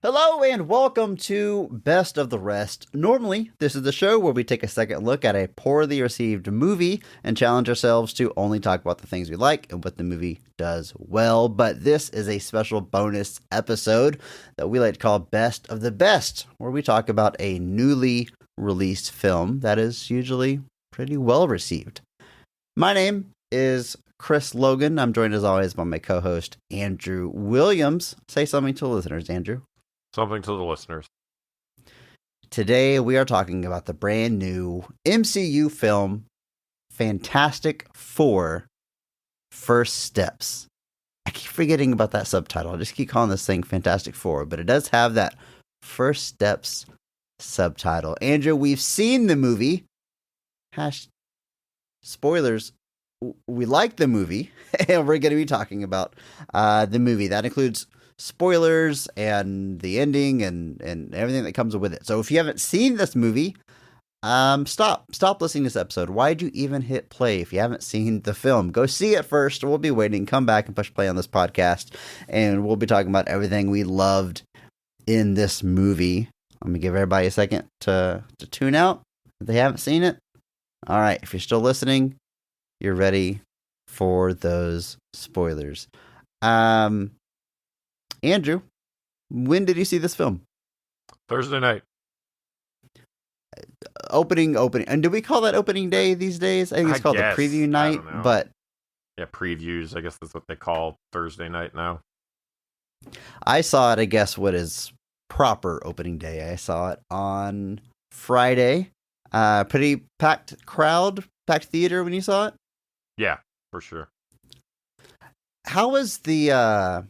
Hello and welcome to Best of the Rest. Normally, this is the show where we take a second look at a poorly received movie and challenge ourselves to only talk about the things we like and what the movie does well. But this is a special bonus episode that we like to call Best of the Best, where we talk about a newly released film that is usually pretty well received. My name is Chris Logan. I'm joined as always by my co-host, Andrew Williams. Say something to the listeners, Andrew. Something to the listeners. Today we are talking about the brand new MCU film, Fantastic Four: First Steps. I keep forgetting about that subtitle. I just keep calling this thing Fantastic Four, but it does have that First Steps subtitle. Andrew, we've seen the movie. Spoilers. We like the movie, and we're going to be talking about the movie. That includes spoilers and the ending and everything that comes with it. So if you haven't seen this movie, stop listening to this episode. Why'd you even hit play if you haven't seen the film? Go see it first. We'll be waiting. Come back and push play on this podcast, and we'll be talking about everything we loved in this movie. Let me give everybody a second to tune out if they haven't seen it. All right, if you're still listening, you're ready for those spoilers. Andrew, when did you see this film? Thursday night. Opening. And do we call that opening day these days? I think it's called the preview night, but... Yeah, previews. I guess that's what they call Thursday night now. I saw it, I guess, what is proper opening day. I saw it on Friday. Pretty packed crowd, packed theater when you saw it? Yeah, for sure. How was the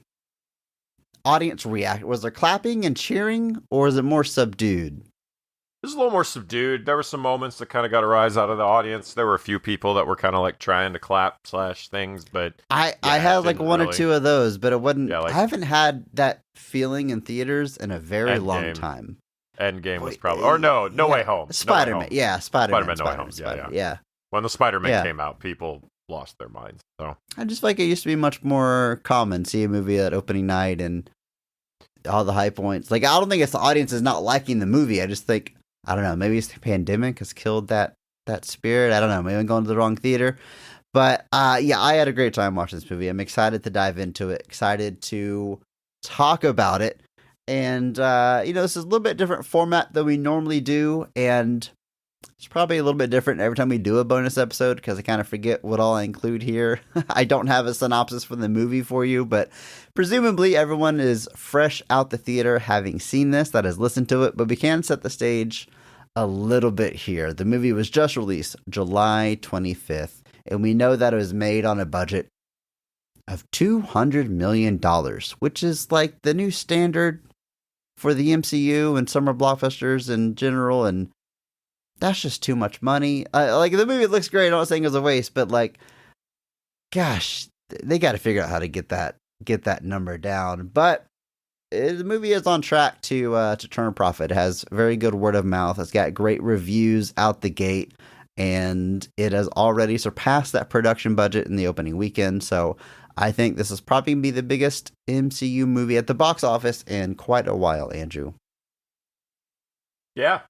audience react? Was there clapping and cheering, or is it more subdued? It was a little more subdued. There were some moments that kind of got a rise out of the audience. There were a few people that were kind of like trying to clap / things, but I had like one or two of those, but it wasn't. I haven't had that feeling in theaters in a very long time. Endgame was probably, or No Way Home. Spider-Man, Spider-Man, No Way Home. Yeah. When the Spider-Man came out, people lost their minds. So I just feel like it used to be much more common see a movie at opening night and all the high points. Like, I don't think it's the audience is not liking the movie. I just think, I don't know, maybe it's the pandemic has killed that spirit. I don't know, maybe I'm going to the wrong theater. But yeah, I had a great time watching this movie. I'm excited to dive into it, excited to talk about it. And this is a little bit different format than we normally do, and it's probably a little bit different every time we do a bonus episode because I kind of forget what all I include here. I don't have a synopsis for the movie for you, but presumably everyone is fresh out the theater having seen this, that has listened to it, but we can set the stage a little bit here. The movie was just released July 25th, and we know that it was made on a budget of $200 million, which is like the new standard for the MCU and summer blockbusters in general, and that's just too much money. Like, the movie looks great. I'm not saying it was a waste, but like, gosh, they got to figure out how to get that number down. But the movie is on track to turn a profit. It has very good word of mouth. It's got great reviews out the gate, and it has already surpassed that production budget in the opening weekend. So I think this is probably going to be the biggest MCU movie at the box office in quite a while, Andrew. Yeah.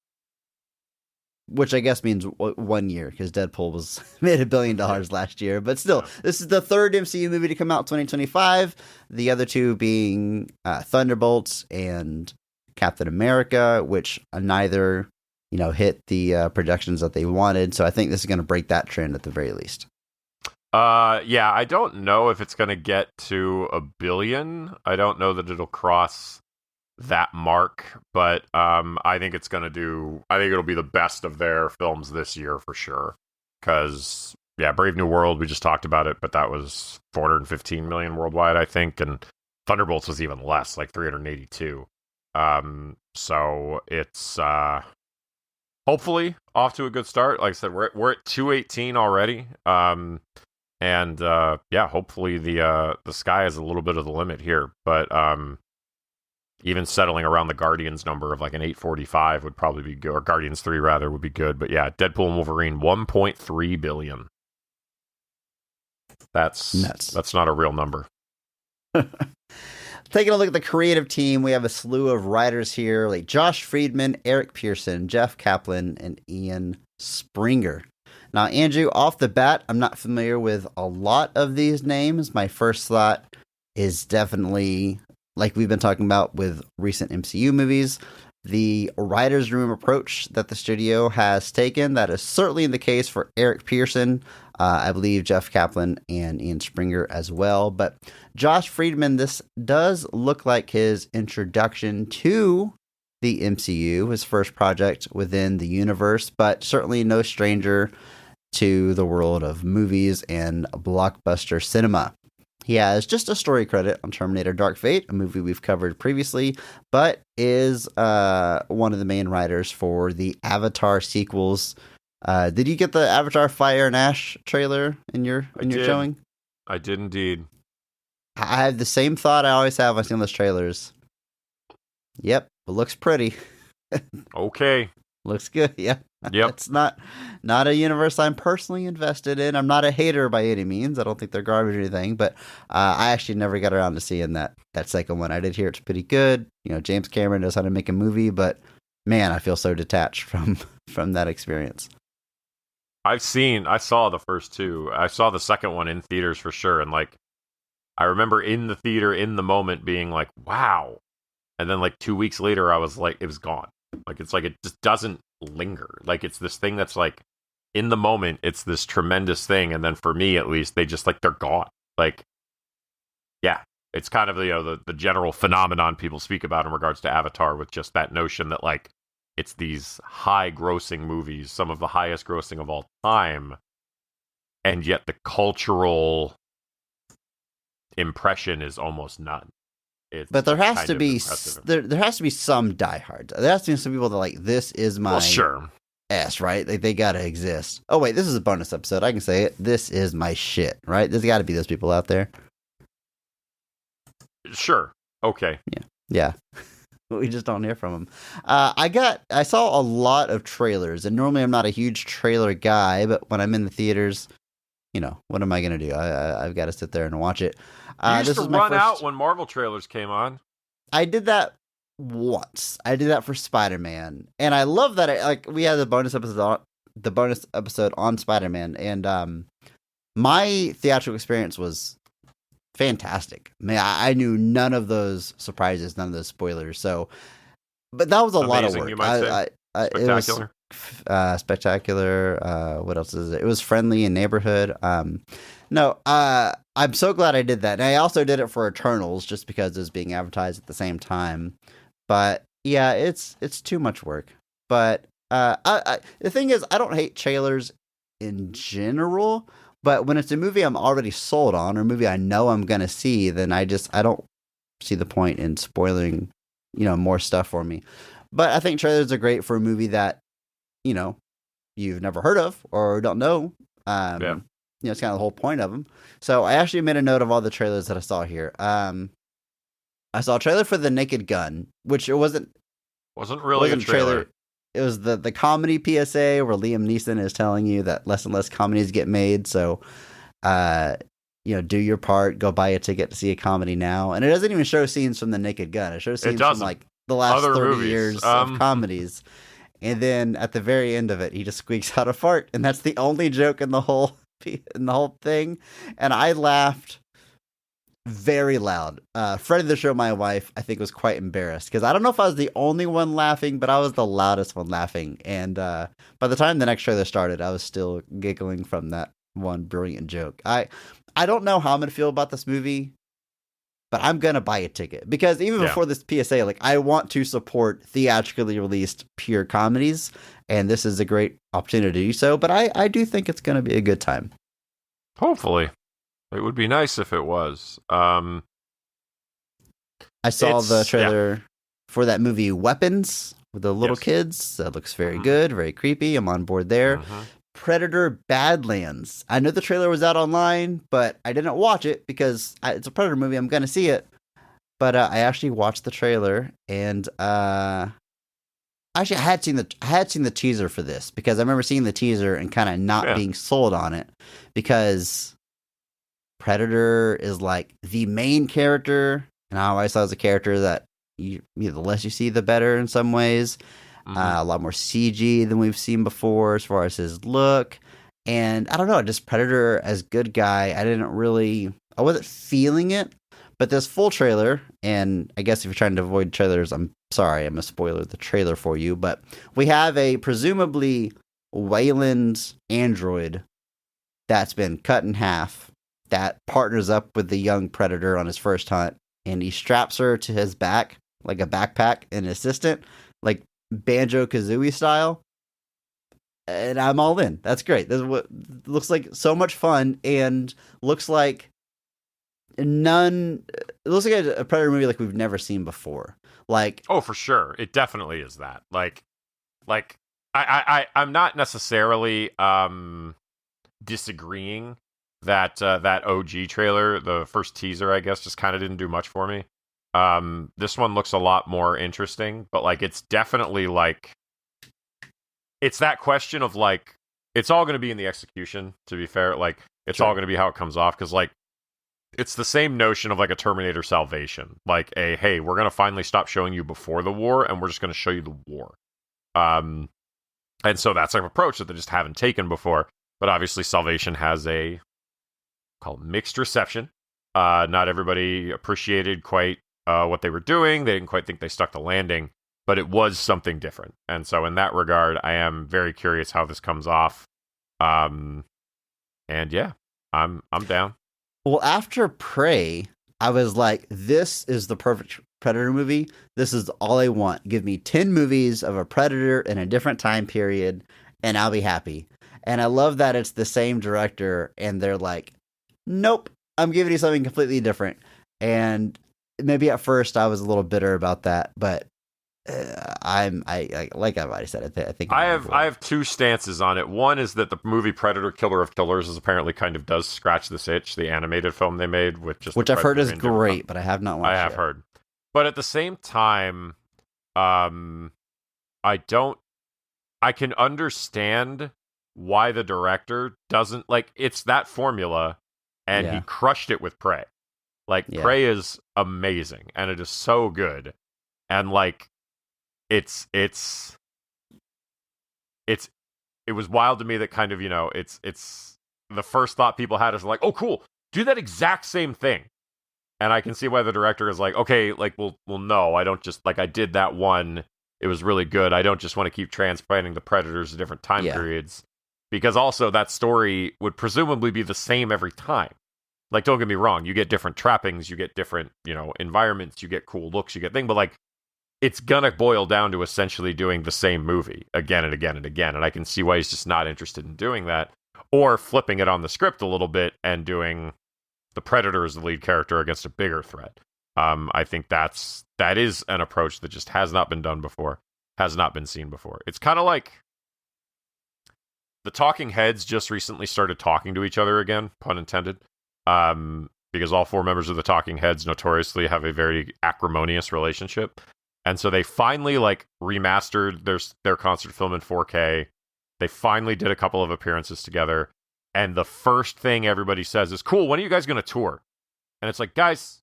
Which I guess means 1 year, because Deadpool made $1 billion last year. But still, this is the third MCU movie to come out 2025. The other two being Thunderbolts and Captain America, which neither, hit the projections that they wanted. So I think this is going to break that trend at the very least. Yeah, I don't know if it's going to get to $1 billion. I don't know that it'll cross that mark, but I think it'll be the best of their films this year for sure. Because, yeah, Brave New World, we just talked about it, but that was 415 million worldwide, I think, and Thunderbolts was even less, like 382. So it's hopefully off to a good start. Like I said, we're at 218 already. And hopefully the sky is a little bit of the limit here, but even settling around the Guardians number of like an 845 would probably be good, or Guardians 3 rather would be good. But yeah, Deadpool and Wolverine, 1.3 billion. That's nuts. That's not a real number. Taking a look at the creative team, we have a slew of writers here like Josh Friedman, Eric Pearson, Jeff Kaplan, and Ian Springer. Now, Andrew, off the bat, I'm not familiar with a lot of these names. My first thought is definitely, like we've been talking about with recent MCU movies, the writer's room approach that the studio has taken. That is certainly the case for Eric Pearson. I believe Jeff Kaplan and Ian Springer as well. But Josh Friedman, this does look like his introduction to the MCU, his first project within the universe, but certainly no stranger to the world of movies and blockbuster cinema. He has just a story credit on Terminator Dark Fate, a movie we've covered previously, but is one of the main writers for the Avatar sequels. Did you get the Avatar Fire and Ash trailer in your showing? I did indeed. I have the same thought I always have when I see those trailers. Yep, it looks pretty. Okay. Looks good, yeah. Yep. It's not a universe I'm personally invested in. I'm not a hater by any means. I don't think they're garbage or anything, but I actually never got around to seeing that second one. I did hear it's pretty good. James Cameron knows how to make a movie, but man, I feel so detached from that experience. I saw the first two. I saw the second one in theaters for sure, and I remember in the theater in the moment being like, wow. And then 2 weeks later I was like, it was gone. It's it just doesn't linger. It's this thing that's in the moment, it's this tremendous thing, and then for me at least, they just they're gone. Yeah, it's kind of the general phenomenon people speak about in regards to Avatar, with just that notion that it's these high grossing movies, some of the highest grossing of all time, and yet the cultural impression is almost none. But there has to be there has to be some diehards. There has to be some people that this is my ass, right? They gotta exist. Oh wait, this is a bonus episode. I can say it. This is my shit, right? There's got to be those people out there. Sure. Okay. Yeah. We just don't hear from them. I saw a lot of trailers, and normally I'm not a huge trailer guy, but when I'm in the theaters, what am I gonna do? I've got to sit there and watch it. You used to run out when Marvel trailers came on. I did that once. I did that for Spider-Man, and I love that. We had the bonus episode on Spider-Man, and my theatrical experience was fantastic. I knew none of those surprises, none of those spoilers. So, but that was a lot of work. You might say. Spectacular. It was spectacular. What else is it? It was friendly and neighborhood. No, I'm so glad I did that. And I also did it for Eternals just because it was being advertised at the same time. But yeah, it's too much work. But the thing is, I don't hate trailers in general. But when it's a movie I'm already sold on, or a movie I know I'm gonna see, then I don't see the point in spoiling, more stuff for me. But I think trailers are great for a movie that, you've never heard of or don't know. Yeah. It's kind of the whole point of them. So I actually made a note of all the trailers that I saw here. I saw a trailer for The Naked Gun, which it wasn't really a trailer. It was the comedy PSA where Liam Neeson is telling you that less and less comedies get made. So, do your part. Go buy a ticket to see a comedy now. And it doesn't even show scenes from The Naked Gun. It shows scenes from the last Other 30 movies. years of comedies. And then at the very end of it, he just squeaks out a fart, and that's the only joke in the whole thing. And I laughed very loud. Friend of the show, my wife, I think was quite embarrassed because I don't know if I was the only one laughing, but I was the loudest one laughing. And by the time the next trailer started, I was still giggling from that one brilliant joke. I don't know how I'm gonna feel about this movie, but I'm gonna buy a ticket because even before this PSA, I want to support theatrically released pure comedies, and this is a great opportunity to do so. But I do think it's gonna be a good time. Hopefully. It would be nice if it was. I saw the trailer for that movie Weapons with the little kids. That looks very good, very creepy. I'm on board there. Predator Badlands. I know the trailer was out online, but I didn't watch it because it's a Predator movie. I'm going to see it. But I actually watched the trailer, and actually I had seen the teaser for this because I remember seeing the teaser and kind of not being sold on it because Predator is the main character And I always thought it was a character that the less you see, the better in some ways. Mm-hmm. A lot more CG than we've seen before as far as his look. And I don't know, just Predator as good guy, I wasn't feeling it. But this full trailer, and I guess if you're trying to avoid trailers, I'm sorry, I'm a spoiler the trailer for you. But we have a presumably Wayland android that's been cut in half that partners up with the young Predator on his first hunt. And he straps her to his back like a backpack, an assistant, like Banjo-Kazooie style. And I'm all in. That's great. This is what looks like so much fun, and looks like it looks like a Predator movie like we've never seen before. Like, oh, for sure, it definitely is that. Like I'm not necessarily disagreeing that that OG trailer, the first teaser, I guess, just kind of didn't do much for me. This one looks a lot more interesting, but like it's definitely like it's that question of like it's all going to be in the execution. To be fair, like it's all going to be how it comes off, because like it's the same notion of like a Terminator Salvation, like hey, we're going to finally stop showing you before the war, and we're just going to show you the war. And so that's an approach that they just haven't taken before. But obviously, Salvation has a called mixed reception. Not everybody appreciated quite what they were doing. They didn't quite think they stuck the landing, but it was something different. And so in that regard, I am very curious how this comes off. And yeah, I'm down. Well, after Prey, I was like, this is the perfect Predator movie. This is all I want. Give me 10 movies of a Predator in a different time period, and I'll be happy. And I love that it's the same director, and they're like, nope, I'm giving you something completely different. And maybe at first I was a little bitter about that, but I like I've already said, I think I have two stances on it. One is that the movie Predator: Killer of Killers is apparently kind of does scratch this itch. The animated film they made with just which I've heard is great, but I have not watched. I have heard, but at the same time, I can understand why the director doesn't like. It's that formula, and he crushed it with Prey. Like Prey is amazing, and it is so good, and like. It was wild to me that kind of, you know, it's the first thought people had is like, oh, cool, do that exact same thing. And I can see why the director is like, okay, like, well, no, I don't just, like, I did that one. It was really good. I don't just want to keep transplanting the Predators to different time periods. Because also that story would presumably be the same every time. Like, don't get me wrong, you get different trappings, you get different, you know, environments, you get cool looks, you get things, but like, it's gonna boil down to essentially doing the same movie again and again and again. And I can see why he's just not interested in doing that. Or flipping it on the script a little bit and doing the Predator as the lead character against a bigger threat. I think that is an approach that just has not been done before, has not been seen before. It's kind of like the Talking Heads just recently started talking to each other again, pun intended. Because all four members of the Talking Heads notoriously have a very acrimonious relationship. And so they finally like remastered their concert film in 4K. They finally did a couple of appearances together. And the first thing everybody says is, cool, when are you guys going to tour? And it's like, guys,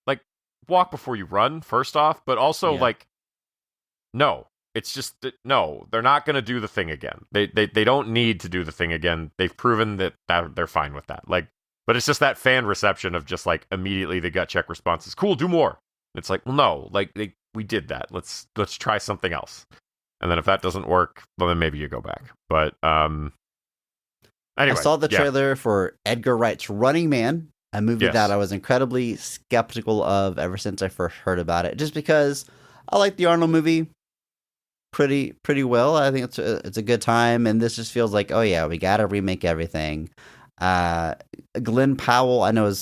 like, walk before you run, first off. But also, like, no. It's just, no, they're not going to do the thing again. They don't need to do the thing again. They've proven that they're fine with that. Like, but it's just that fan reception of just, like, immediately the gut check response is, cool, do more. And it's like, well, no, like, we did that. Let's try something else. And then if that doesn't work, well, then maybe you go back. But anyway, I saw the trailer for Edgar Wright's Running Man, a movie that I was incredibly skeptical of ever since I first heard about it, just because I like the Arnold movie pretty well. I think it's a good time, and this just feels like, oh yeah, we got to remake everything. Glenn Powell, I know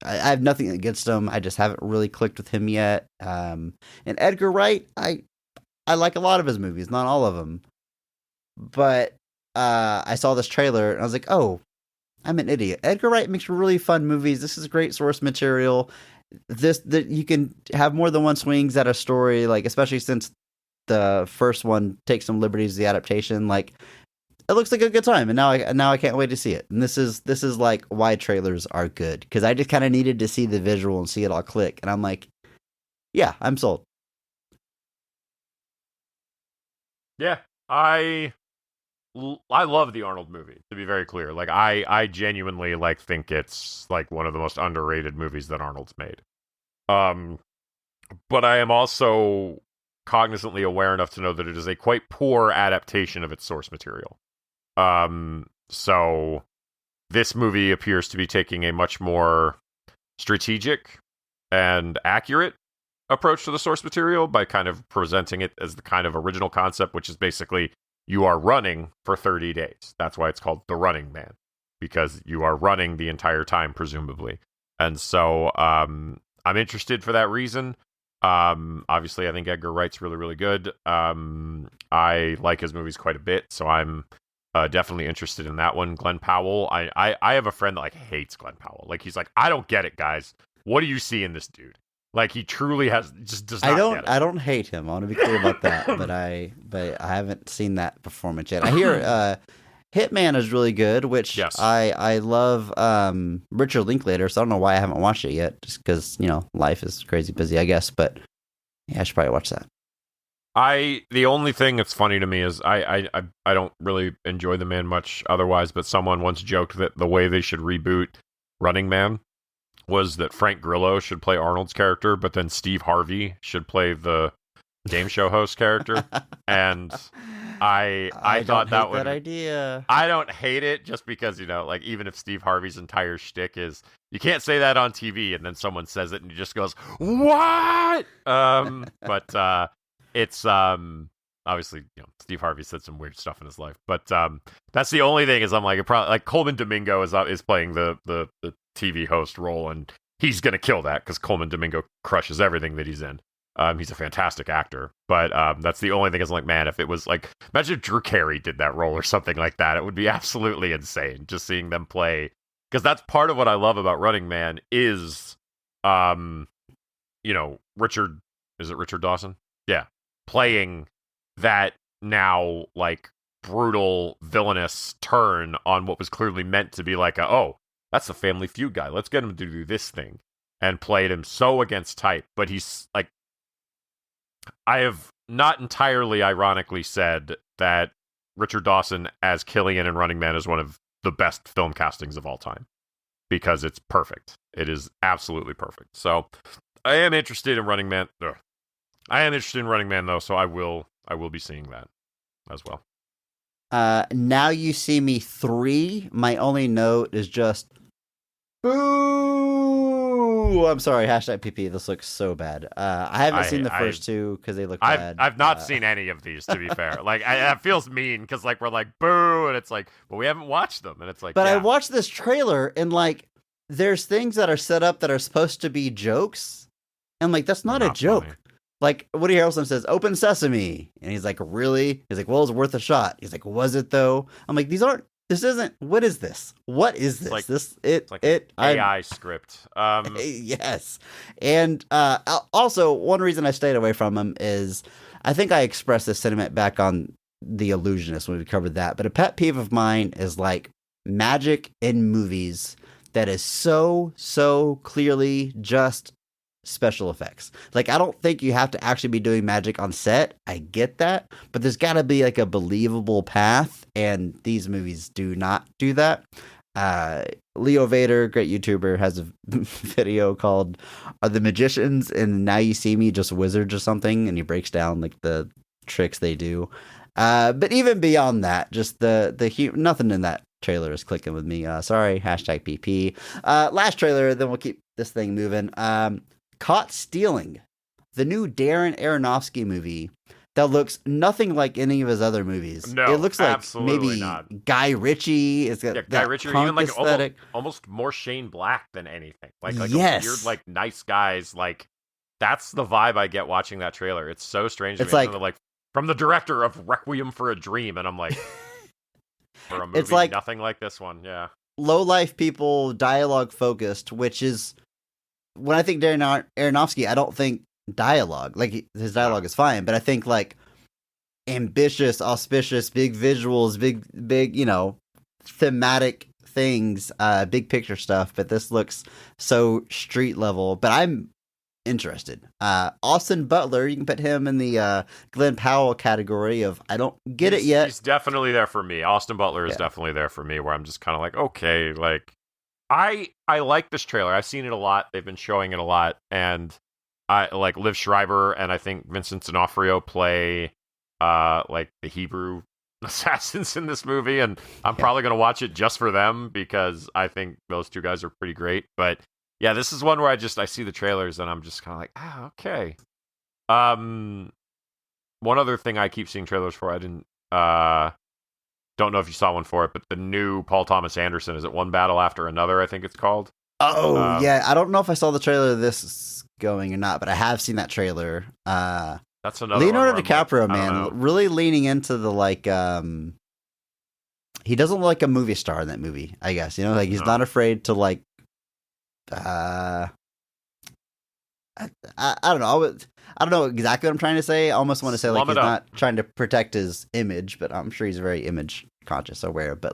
I have nothing against him. I just haven't really clicked with him yet. And Edgar Wright, I like a lot of his movies, not all of them. But I saw this trailer and I was like, oh, I'm an idiot. Edgar Wright makes really fun movies. This is great source material. That you can have more than one swings at a story, like especially since the first one takes some liberties, the adaptation. Like it looks like a good time, and now I can't wait to see it. And this is like why trailers are good, because I just kind of needed to see the visual and see it all click, and I'm like, yeah, I'm sold. Yeah, I love the Arnold movie, to be very clear. Like I genuinely like think it's like one of the most underrated movies that Arnold's made. But I am also cognizantly aware enough to know that it is a quite poor adaptation of its source material. So this movie appears to be taking a much more strategic and accurate approach to the source material by kind of presenting it as the kind of original concept, which is basically you are running for 30 days. That's why it's called The Running Man, because you are running the entire time, presumably. And so I'm interested for that reason. Obviously, I think Edgar Wright's really, really good. I like his movies quite a bit, so I'm definitely interested in that one. Glenn Powell, I have a friend that like hates Glenn Powell. Like he's like, I don't get it, guys. What do you see in this dude? Like he truly just does not get it. I don't hate him. I want to be clear about that, but I haven't seen that performance yet. I hear Hitman is really good, which yes. I love Richard Linklater, so I don't know why I haven't watched it yet, just because, life is crazy busy, I guess, but yeah, I should probably watch that. The only thing that's funny to me is I don't really enjoy the man much otherwise, but someone once joked that the way they should reboot Running Man was that Frank Grillo should play Arnold's character, but then Steve Harvey should play the game show host character. And I thought that was that idea. I don't hate it just because, like even if Steve Harvey's entire shtick is you can't say that on TV, and then someone says it and he just goes, "What?" But it's obviously, Steve Harvey said some weird stuff in his life, but that's the only thing is I'm like, it probably like Coleman Domingo is playing the TV host role, and he's gonna kill that because Coleman Domingo crushes everything that he's in. He's a fantastic actor, but that's the only thing is like, man, if it was like, imagine if Drew Carey did that role or something like that, it would be absolutely insane just seeing them play, because that's part of what I love about Running Man is, Richard Dawson? Yeah. Playing that now like brutal villainous turn on what was clearly meant to be like that's the Family Feud guy, let's get him to do this thing, and played him so against type. But he's like, I have not entirely ironically said that Richard Dawson as Killian in Running Man is one of the best film castings of all time, because it's perfect. It is absolutely perfect. So I am interested in Running Man. I am interested in Running Man though, so I will be seeing that as well. Now You See Me 3. My only note is just boo. I'm sorry. #PP. This looks so bad. I haven't seen the first two because they look bad. I've not seen any of these, to be fair. Like that feels mean because like we're like boo, and it's like, but we haven't watched them, and it's like. But yeah. I watched this trailer, and like, there's things that are set up that are supposed to be jokes, and like that's not a joke. Funny. Like, Woody Harrelson says, "Open sesame." And he's like, "Really?" He's like, "Well, it's worth a shot." He's like, "Was it though?" I'm like, this isn't, what is this? What is this? It's like an AI script. Yes. And also, one reason I stayed away from him is, I think I expressed this sentiment back on The Illusionist when we covered that, but a pet peeve of mine is like magic in movies that is so clearly just special effects. Like, I don't think you have to actually be doing magic on set. I get that, but there's got to be like a believable path, and these movies do not do that. Leo Vader, great YouTuber, has a video called "Are the Magicians in Now You See Me Just Wizards or something?" and he breaks down like the tricks they do. But even beyond that, just the nothing in that trailer is clicking with me. Sorry, #PP. Last trailer, then we'll keep this thing moving. Caught Stealing, the new Darren Aronofsky movie that looks nothing like any of his other movies. No, it looks like maybe not. Guy Ritchie. It's got Guy Ritchie, even like almost more Shane Black than anything. Like yes. A weird, like nice guys. Like that's the vibe I get watching that trailer. It's so strange. It's like from the director of Requiem for a Dream, and I'm like, for a movie, it's like nothing like this one. Yeah, low life people, dialogue focused, which is. When I think Darren Aronofsky, I don't think dialogue. Like, his dialogue is fine, but I think, like, ambitious, auspicious, big visuals, big, thematic things, big picture stuff. But this looks so street level. But I'm interested. Austin Butler, you can put him in the Glenn Powell category of I don't get it yet. He's definitely there for me. Austin Butler is definitely there for me, where I'm just kind of like, okay, like I like this trailer. I've seen it a lot. They've been showing it a lot, and I like Liv Schreiber and I think Vincent D'Onofrio play like the Hebrew assassins in this movie, and I'm probably gonna watch it just for them because I think those two guys are pretty great. But yeah, this is one where I see the trailers and I'm just kind of like, okay. One other thing I keep seeing trailers for, I didn't don't know if you saw one for it, but the new Paul Thomas Anderson, is it One Battle After Another, I think it's called. Oh, yeah. I don't know if I saw the trailer of this going or not, but I have seen that trailer. That's another Leonardo DiCaprio, man, really leaning into the he doesn't look like a movie star in that movie, I guess. He's not afraid to I don't know. I don't know exactly what I'm trying to say. I almost want to say he's not trying to protect his image, but I'm sure he's very image conscious, aware. But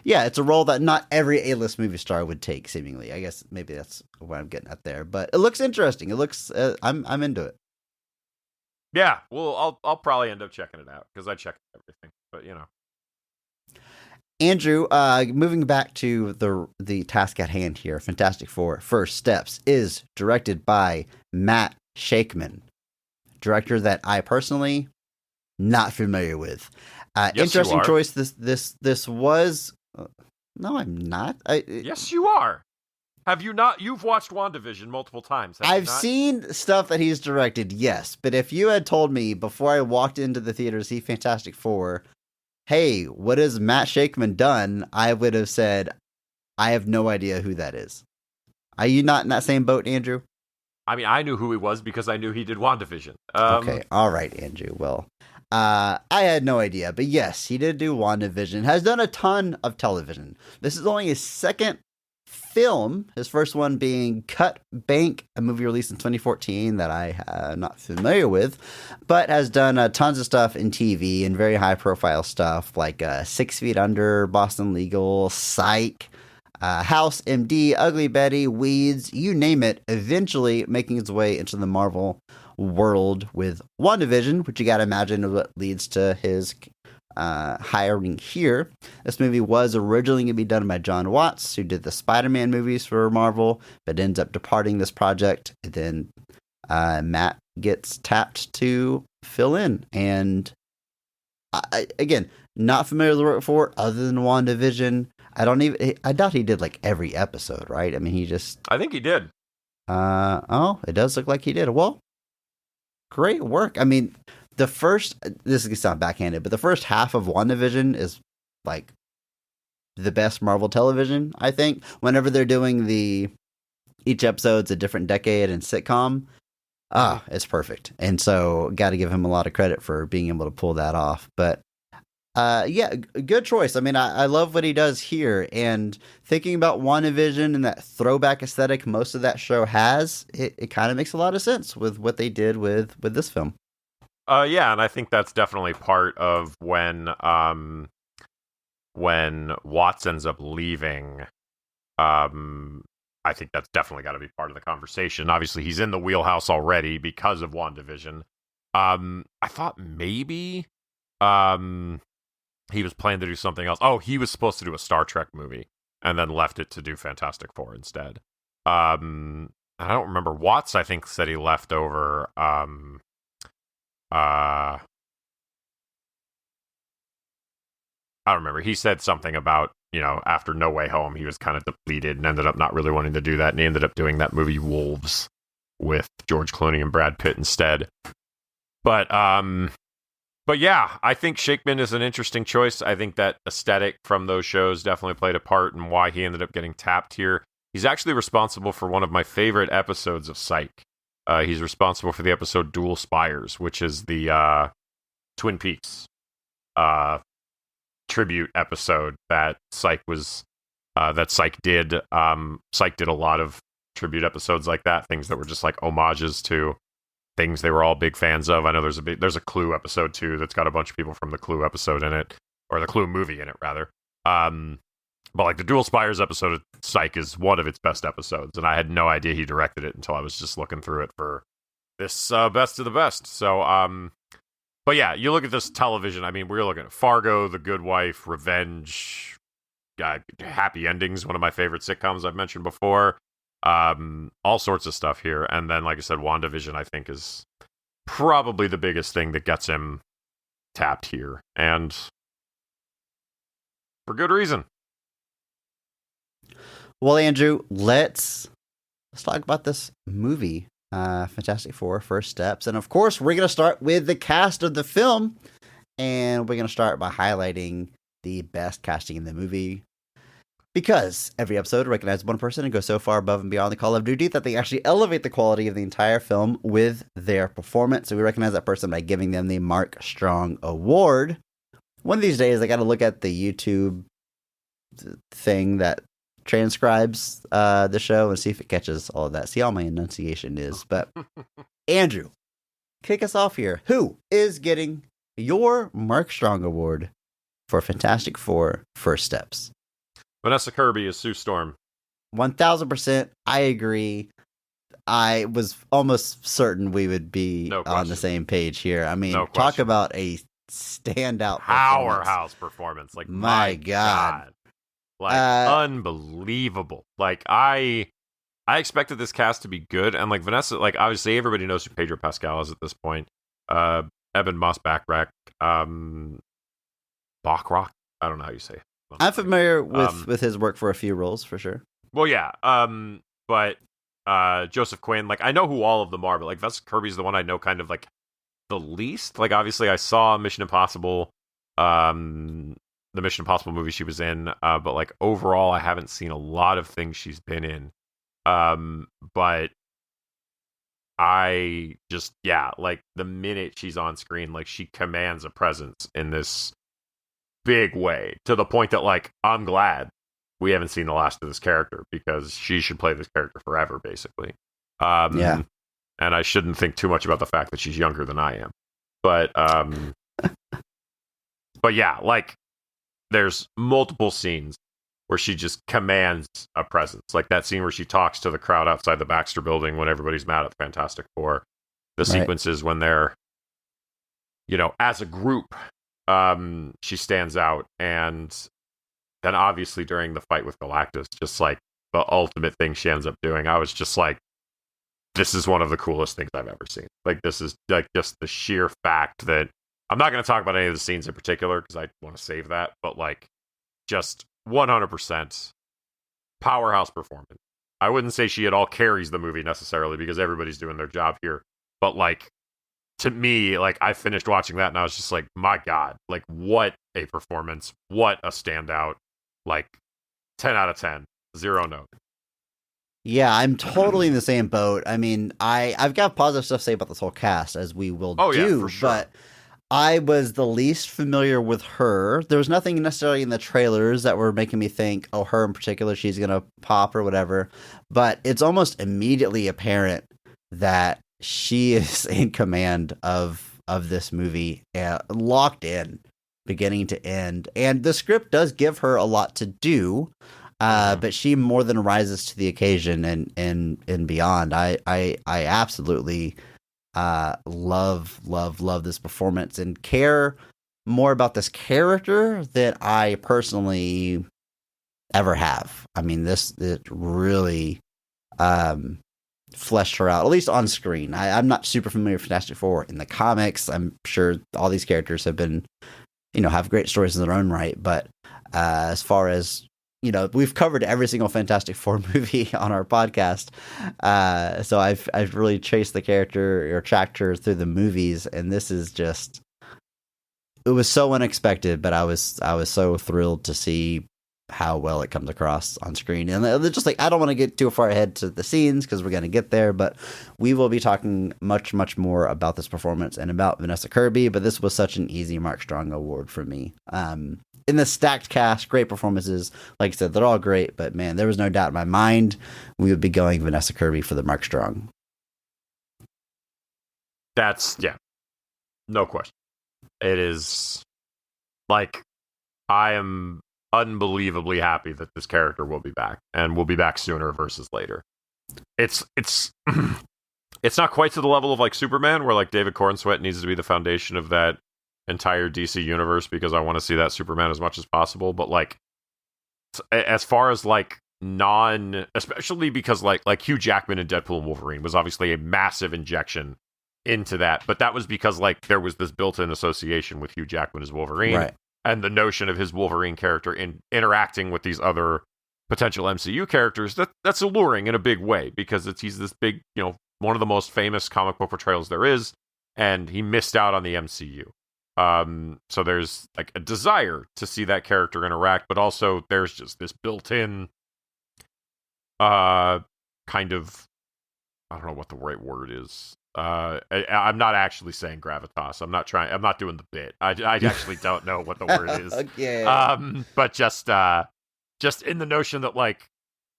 it's a role that not every A-list movie star would take. Seemingly, I guess maybe that's what I'm getting at there. But it looks interesting. It looks. I'm into it. Yeah, well, I'll probably end up checking it out because I check everything. But Andrew, moving back to the task at hand here, Fantastic Four: First Steps is directed by Matt Shakman, director that I personally not familiar with. Yes, interesting choice. This was. No, I'm not. Yes, you are. Have you not? You've watched WandaVision multiple times. I've seen stuff that he's directed, yes. But if you had told me before I walked into the theater to see Fantastic Four, hey, what has Matt Shakman done? I would have said, I have no idea who that is. Are you not in that same boat, Andrew? I mean, I knew who he was because I knew he did WandaVision. Okay, all right, Andrew. Well, I had no idea. But yes, he did do WandaVision. Has done a ton of television. This is only his second film, his first one being Cut Bank, a movie released in 2014 that I am not familiar with, but has done tons of stuff in TV and very high profile stuff like 6 Feet Under, Boston Legal, Psych, House MD, Ugly Betty, Weeds, you name it, eventually making its way into the Marvel world with WandaVision, which you gotta imagine is what leads to his hiring here. This movie was originally going to be done by John Watts, who did the Spider-Man movies for Marvel, but ends up departing this project. And then Matt gets tapped to fill in. And again, not familiar with the work before, other than WandaVision. I doubt he did like every episode, right? I mean, I think he did. It does look like he did. Well, great work. I mean, this is going to sound backhanded, but the first half of WandaVision is like the best Marvel television, I think. Whenever they're doing each episode's a different decade and sitcom, it's perfect. And so got to give him a lot of credit for being able to pull that off. But good choice. I mean, I love what he does here, and thinking about WandaVision and that throwback aesthetic most of that show has, it kind of makes a lot of sense with what they did with this film. And I think that's definitely part of when Watts ends up leaving. I think that's definitely got to be part of the conversation. Obviously, he's in the wheelhouse already because of WandaVision. I thought maybe he was planning to do something else. Oh, he was supposed to do a Star Trek movie and then left it to do Fantastic Four instead. I don't remember. Watts, I think, said he left over. I don't remember. He said something about, after No Way Home, he was kind of depleted and ended up not really wanting to do that. And he ended up doing that movie Wolves with George Clooney and Brad Pitt instead. But yeah, I think Shakman is an interesting choice. I think that aesthetic from those shows definitely played a part in why he ended up getting tapped here. He's actually responsible for one of my favorite episodes of Psych. He's responsible for the episode Dual Spires, which is the Twin Peaks tribute episode that Psych did. Psych did a lot of tribute episodes like that, things that were just like homages to things they were all big fans of. I know there's a Clue episode too that's got a bunch of people from the Clue episode in it, or the Clue movie in it rather. But like the Dual Spires episode of Psych is one of its best episodes, and I had no idea he directed it until I was just looking through it for this best of the best. So, but yeah, you look at this television. I mean, we're looking at Fargo, The Good Wife, Revenge, Happy Endings, one of my favorite sitcoms I've mentioned before. All sorts of stuff here, and then like I said, WandaVision I think is probably the biggest thing that gets him tapped here, and for good reason. Well, Andrew, let's talk about this movie, Fantastic Four: First Steps, and of course, we're gonna start with the cast of the film, and we're gonna start by highlighting the best casting in the movie, because every episode recognizes one person and goes so far above and beyond the call of duty that they actually elevate the quality of the entire film with their performance. So we recognize that person by giving them the Mark Strong Award. One of these days, I got to look at the YouTube thing that transcribes the show and see if it catches all of that. See how my enunciation is. But Andrew, kick us off here. Who is getting your Mark Strong Award for Fantastic Four: First Steps? Vanessa Kirby is Sue Storm. 1000%. I agree. I was almost certain we would be on the same page here. I mean, talk about a standout powerhouse performance. Like, my God. Like, unbelievable. Like, I expected this cast to be good, and like Vanessa, like obviously everybody knows who Pedro Pascal is at this point. Eben Moss Backrack, Bachrach. I don't know how you say it. I'm familiar with his work for a few roles, for sure. Well, yeah. But Joseph Quinn, like I know who all of them are, but like Vanessa Kirby's the one I know kind of like the least. Like obviously I saw Mission Impossible, the Mission Impossible movie she was in, but like overall I haven't seen a lot of things she's been in. But I just, like the minute she's on screen, like she commands a presence in this big way, to the point that like I'm glad we haven't seen the last of this character, because she should play this character forever, basically. And I shouldn't think too much about the fact that she's younger than I am. But but yeah, like there's multiple scenes where she just commands a presence. Like that scene where she talks to the crowd outside the Baxter Building when everybody's mad at the Fantastic Four. The sequences when they're, as a group, she stands out. And then obviously during the fight with Galactus, just like the ultimate thing she ends up doing, I was just like, this is one of the coolest things I've ever seen. Like, this is like just the sheer fact that I'm not going to talk about any of the scenes in particular because I want to save that, but like just 100% powerhouse performance. I wouldn't say she at all carries the movie necessarily, because everybody's doing their job here. But like, to me, like I finished watching that and I was just like, my God, like what a performance, what a standout, like 10 out of 10, 0 note. Yeah, I'm totally in the same boat. I mean, I've got positive stuff to say about this whole cast, as we will do, yeah, for sure. But I was the least familiar with her. There was nothing necessarily in the trailers that were making me think, oh, her in particular, she's going to pop or whatever. But it's almost immediately apparent that she is in command of this movie, locked in, beginning to end. And the script does give her a lot to do. But she more than rises to the occasion and beyond. I absolutely love this performance and care more about this character than I personally ever have. I mean, it really fleshed her out, at least on screen. I'm not super familiar with Fantastic Four in the comics. I'm sure all these characters have been, have great stories in their own right. But as far as we've covered every single Fantastic Four movie on our podcast, so I've really traced the character or tracked her through the movies, and this is just, it was so unexpected, but I was so thrilled to see how well it comes across on screen. And just like, I don't want to get too far ahead to the scenes because we're going to get there, but we will be talking much, much more about this performance and about Vanessa Kirby. But this was such an easy Mark Strong award for me. In the stacked cast, great performances. Like I said, they're all great, but man, there was no doubt in my mind we would be going Vanessa Kirby for the Mark Strong. That's no question. It is like I am unbelievably happy that this character will be back and will be back sooner versus later. It's it's not quite to the level of like Superman, where like David Cornsweet needs to be the foundation of that entire DC universe because I want to see that Superman as much as possible. But like, as far as like especially because like Hugh Jackman in Deadpool and Wolverine was obviously a massive injection into that, but that was because like there was this built-in association with Hugh Jackman as Wolverine, Right. and the notion of his Wolverine character interacting with these other potential MCU characters, that's alluring in a big way because he's this big, one of the most famous comic book portrayals there is, and he missed out on the MCU. So there's like a desire to see that character interact, but also there's just this built-in kind of, I don't know what the right word is. I'm not actually saying gravitas. I'm not doing the bit. I actually don't know what the word is. Okay. But just in the notion that like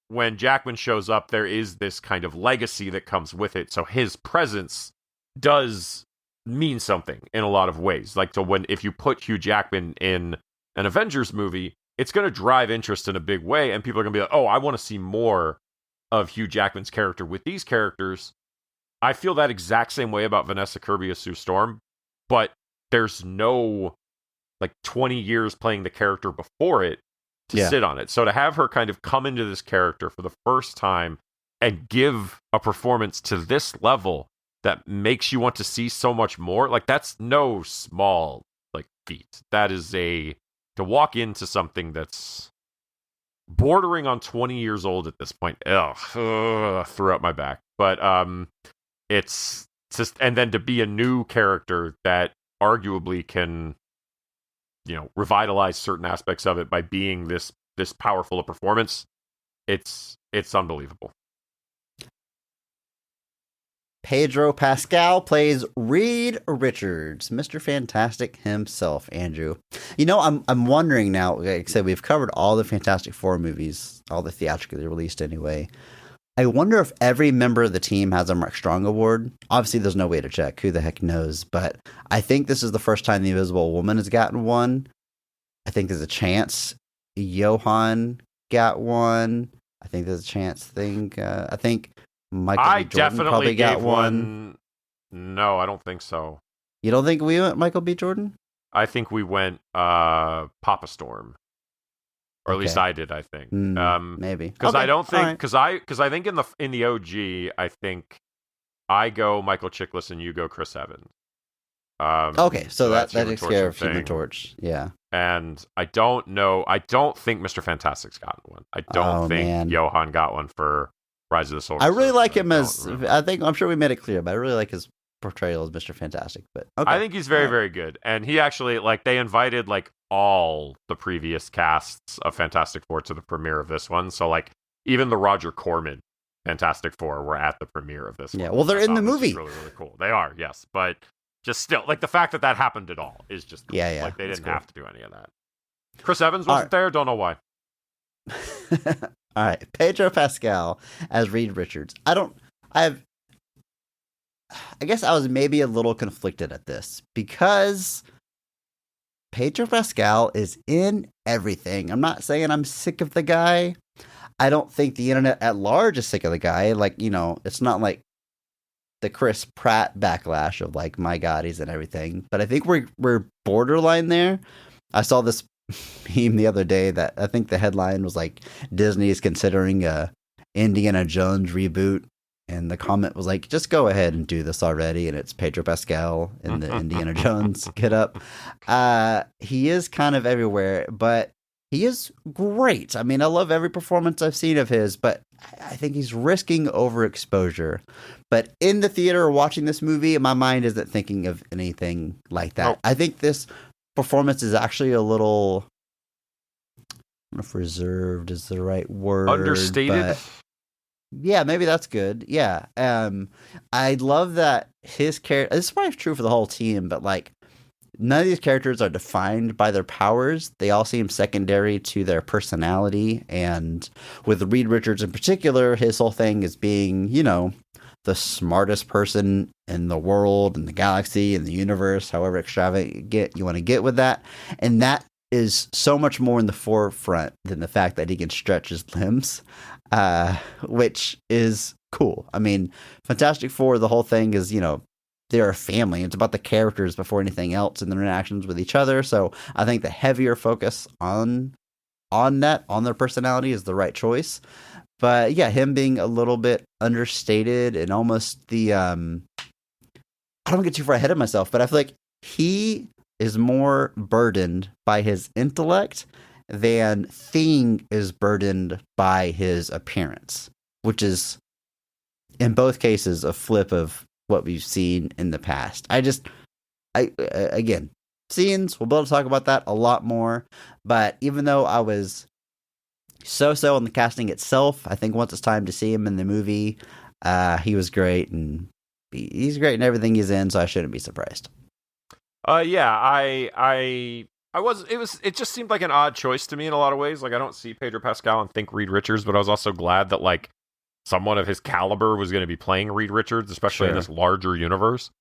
when Jackman shows up, there is this kind of legacy that comes with it. So his presence does mean something in a lot of ways. Like, so if you put Hugh Jackman in an Avengers movie, it's going to drive interest in a big way, and people are going to be like, oh, I want to see more of Hugh Jackman's character with these characters. I feel that exact same way about Vanessa Kirby as Sue Storm, but there's no like 20 years playing the character before it to sit on it. So to have her kind of come into this character for the first time and give a performance to this level that makes you want to see so much more, like that's no small like feat. That is to walk into something that's bordering on 20 years old at this point. Threw out my back. But it's just, and then to be a new character that arguably can, revitalize certain aspects of it by being this powerful a performance, it's unbelievable. Pedro Pascal plays Reed Richards, Mr. Fantastic himself, Andrew. I'm wondering now, like I said, we've covered all the Fantastic Four movies, all the theatrically released anyway. I wonder if every member of the team has a Mark Strong award. Obviously, there's no way to check. Who the heck knows? But I think this is the first time the Invisible Woman has gotten one. I think there's a chance Johan got one. I think there's a chance. I think Michael B. Jordan probably got one. No, I don't think so. You don't think we went Michael B. Jordan? I think we went Papa Storm. Or at least I did, I think. Maybe. Because I don't think, because I think in the OG, I think I go Michael Chiklis and you go Chris Evans. Okay, so that takes care of Human Torch. Yeah. And I don't think Mr. Fantastic's gotten one. I don't think Johan got one for Rise of the Silver Surfer. I really like him I'm sure we made it clear, but I really like his portrayal as Mr. Fantastic. But okay. I think he's very, very good. And he actually, like, they invited, like, all the previous casts of Fantastic Four to the premiere of this one. So, like, even the Roger Corman Fantastic Four were at the premiere of this one. Yeah, well, they're in the movie. Really, really cool. They are, yes. But just still, like, the fact that happened at all is just cool. Yeah. Like, they didn't have to do any of that. Chris Evans wasn't there. Don't know why. All right. Pedro Pascal as Reed Richards. I guess I was maybe a little conflicted at this because Pedro Pascal is in everything. I'm not saying I'm sick of the guy. I don't think the internet at large is sick of the guy. Like, it's not like the Chris Pratt backlash of like, my God, he's in everything. But I think we're borderline there. I saw this meme the other day that I think the headline was like, Disney is considering a Indiana Jones reboot. And the comment was like, just go ahead and do this already. And it's Pedro Pascal in the Indiana Jones get up. He is kind of everywhere, but he is great. I mean, I love every performance I've seen of his, but I think he's risking overexposure. But in the theater watching this movie, my mind isn't thinking of anything like that. I think this performance is actually a little, I don't know if reserved is the right word. Understated? Yeah, maybe that's good. Yeah. I love that his character, this is probably true for the whole team, but like none of these characters are defined by their powers. They all seem secondary to their personality. And with Reed Richards in particular, his whole thing is being, the smartest person in the world, in the galaxy, in the universe, however extravagant you want to get with that. And that is so much more in the forefront than the fact that he can stretch his limbs, which is cool. I mean, Fantastic Four, the whole thing is, they're a family. It's about the characters before anything else and their interactions with each other. So I think the heavier focus on that, on their personality, is the right choice. But yeah, him being a little bit understated and almost the I don't get too far ahead of myself, but I feel like he is more burdened by his intellect than Thing is burdened by his appearance, which is in both cases a flip of what we've seen in the past. Again, scenes, we'll be able to talk about that a lot more, but even though I was so on the casting itself, I think once it's time to see him in the movie, he was great, and he's great in everything he's in, so I shouldn't be surprised. It just seemed like an odd choice to me in a lot of ways. Like, I don't see Pedro Pascal and think Reed Richards, but I was also glad that, like, someone of his caliber was going to be playing Reed Richards, especially in this larger universe.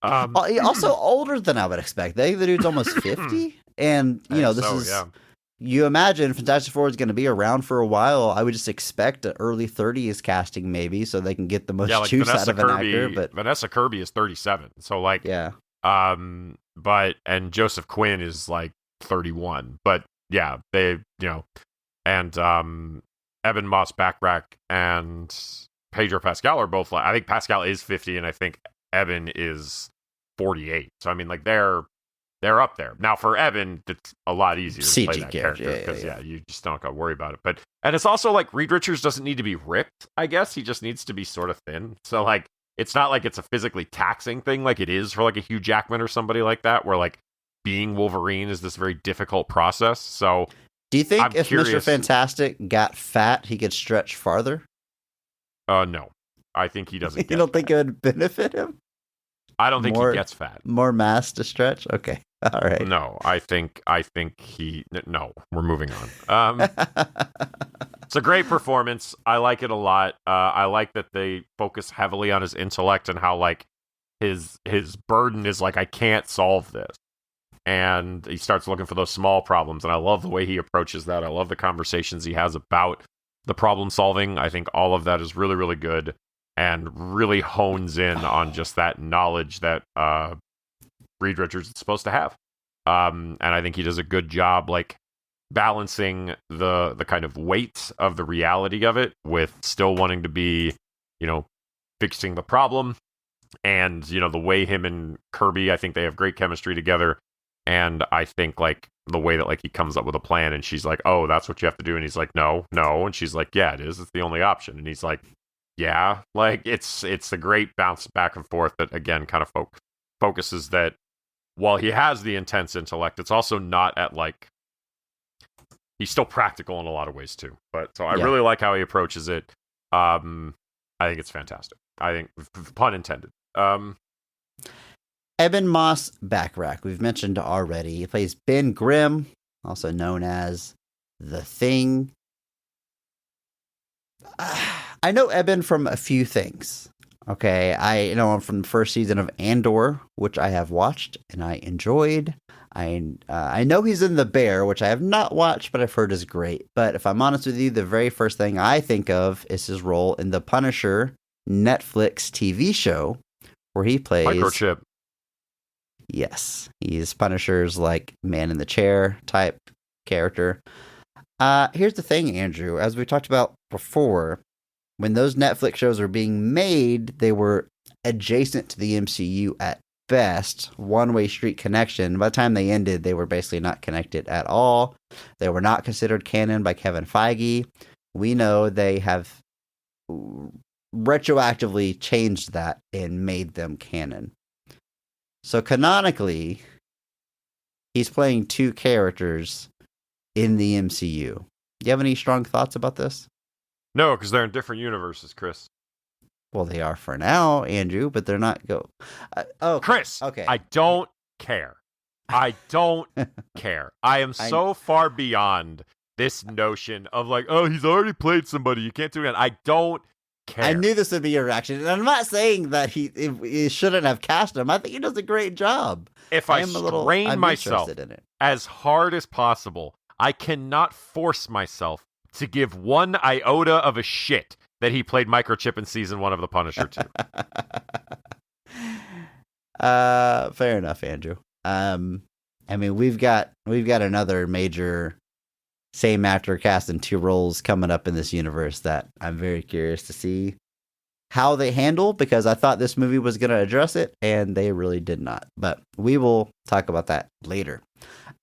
Also older than I would expect. I think the dude's almost 50, and, you imagine Fantastic Four is going to be around for a while. I would just expect an early 30s casting, maybe, so they can get the most juice out of an actor. But Vanessa Kirby is 37, so like, yeah. And Joseph Quinn is like 31, but yeah, they, and Evan Moss Backrack and Pedro Pascal are both I think Pascal is 50, and I think Evan is 48. So I mean, like, they're up there. Now for Evan, it's a lot easier to play that character because you just don't got to worry about it. And it's also like Reed Richards doesn't need to be ripped, I guess. He just needs to be sort of thin. So like, it's not like it's a physically taxing thing like it is for like a Hugh Jackman or somebody like that, where like being Wolverine is this very difficult process. So do you think if Mr. Fantastic got fat, he could stretch farther? No. I think he doesn't. You don't think it would benefit him? I don't think he gets fat. More mass to stretch? Okay. All right. No, I think no, we're moving on. It's a great performance. I like it a lot. I like that they focus heavily on his intellect and how like his burden is like, I can't solve this. And he starts looking for those small problems. And I love the way he approaches that. I love the conversations he has about the problem solving. I think all of that is really, really good and really hones in on just that knowledge that Reed Richards is supposed to have. And I think he does a good job, like, balancing the kind of weight of the reality of it with still wanting to be, fixing the problem. And, the way him and Kirby, I think they have great chemistry together. And I think, like, the way that, like, he comes up with a plan and she's like, oh, that's what you have to do. And he's like, no. And she's like, yeah, it is. It's the only option. And he's like, yeah. Like, it's a great bounce back and forth that, again, kind of focuses that while he has the intense intellect, it's also not at, like, he's still practical in a lot of ways, too. But so I really like how he approaches it. I think it's fantastic. I think, pun intended. Ebon Moss-Backrack, we've mentioned already. He plays Ben Grimm, also known as The Thing. I know Eben from a few things. Okay, I know him from the first season of Andor, which I have watched and I enjoyed. I know he's in The Bear, which I have not watched, but I've heard is great. But if I'm honest with you, the very first thing I think of is his role in The Punisher Netflix TV show, where he plays Microchip. Yes, he's Punisher's like man in the chair type character. Here's the thing, Andrew. As we talked about before, when those Netflix shows were being made, they were adjacent to the MCU at best, one-way street connection. By the time they ended, they were basically not connected at all. They were not considered canon by Kevin Feige. We know they have retroactively changed that and made them canon. So canonically, he's playing two characters in the MCU. Do you have any strong thoughts about this? No, because they're in different universes, Chris. Well, they are for now, Andrew, but they're not Chris, okay. I don't care. I don't care. I am so far beyond this notion of like, oh, he's already played somebody. You can't do it again. I don't care. I knew this would be your reaction, and I'm not saying that he shouldn't have cast him. I think he does a great job. If I strain myself in it. as hard as possible, I cannot force myself to give one iota of a shit that he played Microchip in season 1 of The Punisher 2. Fair enough, Andrew. I mean, we've got another major same actor cast in 2 roles coming up in this universe that I'm very curious to see how they handle, because I thought this movie was going to address it, and they really did not. But we will talk about that later.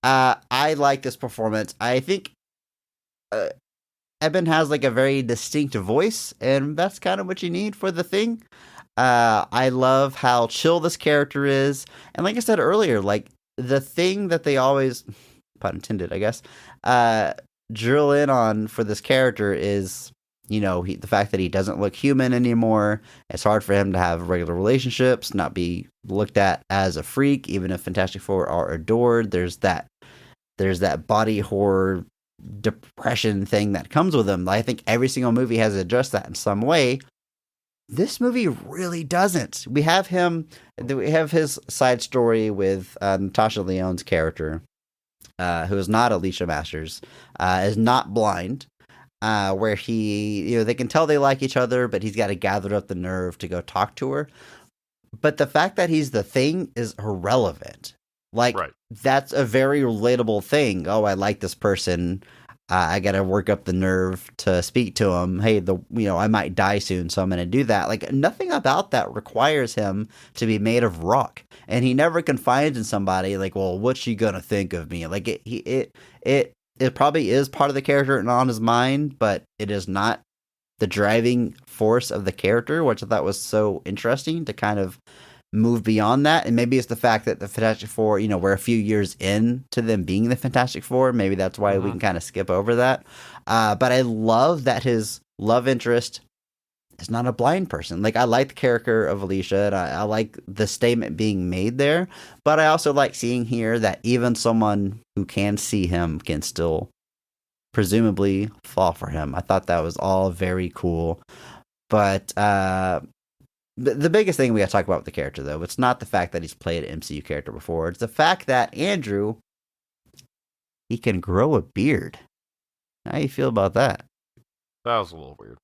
I like this performance. I think Eben has like a very distinct voice, and that's kind of what you need for The Thing. I love how chill this character is, and like I said earlier, like the thing that they always, pun intended, I guess, drill in on for this character is, you know, the fact that he doesn't look human anymore. It's hard for him to have regular relationships, not be looked at as a freak, even if Fantastic Four are adored. There's that body horror depression thing that comes with him. I think every single movie has addressed that in some way. This movie really doesn't. We have his side story with Natasha Lyonne's character, who is not Alicia Masters, is not blind. Where they can tell they like each other, but he's got to gather up the nerve to go talk to her. But the fact that he's the Thing is irrelevant. Like, right. That's a very relatable thing. Oh, I like this person. I got to work up the nerve to speak to him. Hey, I might die soon, so I'm going to do that. Like, nothing about that requires him to be made of rock. And he never confides in somebody like, well, what's she going to think of me? Like, it probably is part of the character and on his mind, but it is not the driving force of the character, which I thought was so interesting to kind of move beyond that. And maybe it's the fact that the Fantastic Four, we're a few years in to them being the Fantastic Four. Maybe that's why we can kind of skip over that. But I love that his love interest is not a blind person. Like, I like the character of Alicia, and I like the statement being made there. But I also like seeing here that even someone who can see him can still presumably fall for him. I thought that was all very cool. But the biggest thing we got to talk about with the character, though, it's not the fact that he's played an MCU character before. It's the fact that Andrew, he can grow a beard. How do you feel about that? That was a little weird.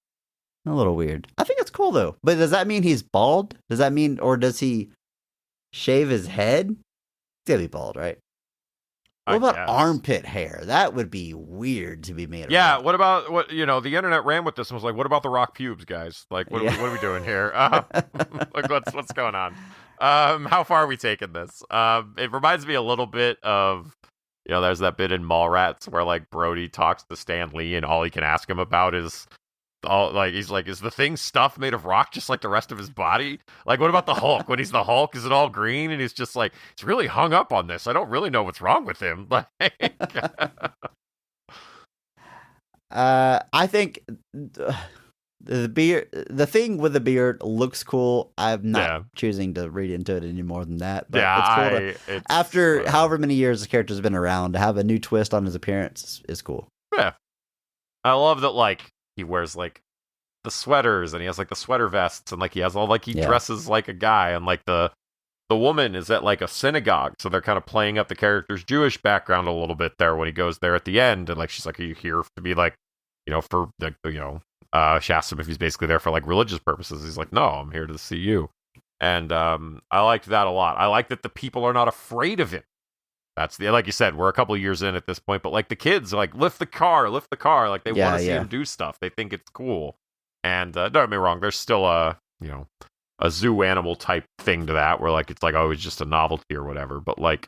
A little weird. I think it's cool, though. But does that mean he's bald? Does that mean, or does he shave his head? He's gotta be bald, right? What about armpit hair? That would be weird to be made of. Yeah, what about, the internet ran with this and was like, what about the Rock pubes, guys? Like, what are we doing here? Like, what's going on? How far are we taking this? It reminds me a little bit of, there's that bit in Mallrats where, like, Brody talks to Stan Lee and all he can ask him about is, he's like, is the Thing stuff made of rock just like the rest of his body? Like, what about the Hulk? When he's the Hulk, is it all green? And he's just like, he's really hung up on this. I don't really know what's wrong with him. Like, I think the beard, the Thing with the beard looks cool. I'm not choosing to read into it any more than that. But it's cool after however many years the character's been around, to have a new twist on his appearance is cool. Yeah, I love that. Like, he wears like the sweaters and he has like the sweater vests and like he has all like he dresses like a guy, and like the woman is at like a synagogue, so they're kind of playing up the character's Jewish background a little bit there when he goes there at the end, and like she's like, are you here to be like, for the she asks him if he's basically there for like religious purposes. He's like, no, I'm here to see you. And I liked that a lot. I like that the people are not afraid of him. That's like you said, we're a couple of years in at this point, but like the kids are like, lift the car. Like they want to see him do stuff. They think it's cool. And don't get me wrong, there's still a zoo animal type thing to that where like, it's like, oh, it's just a novelty or whatever. But like,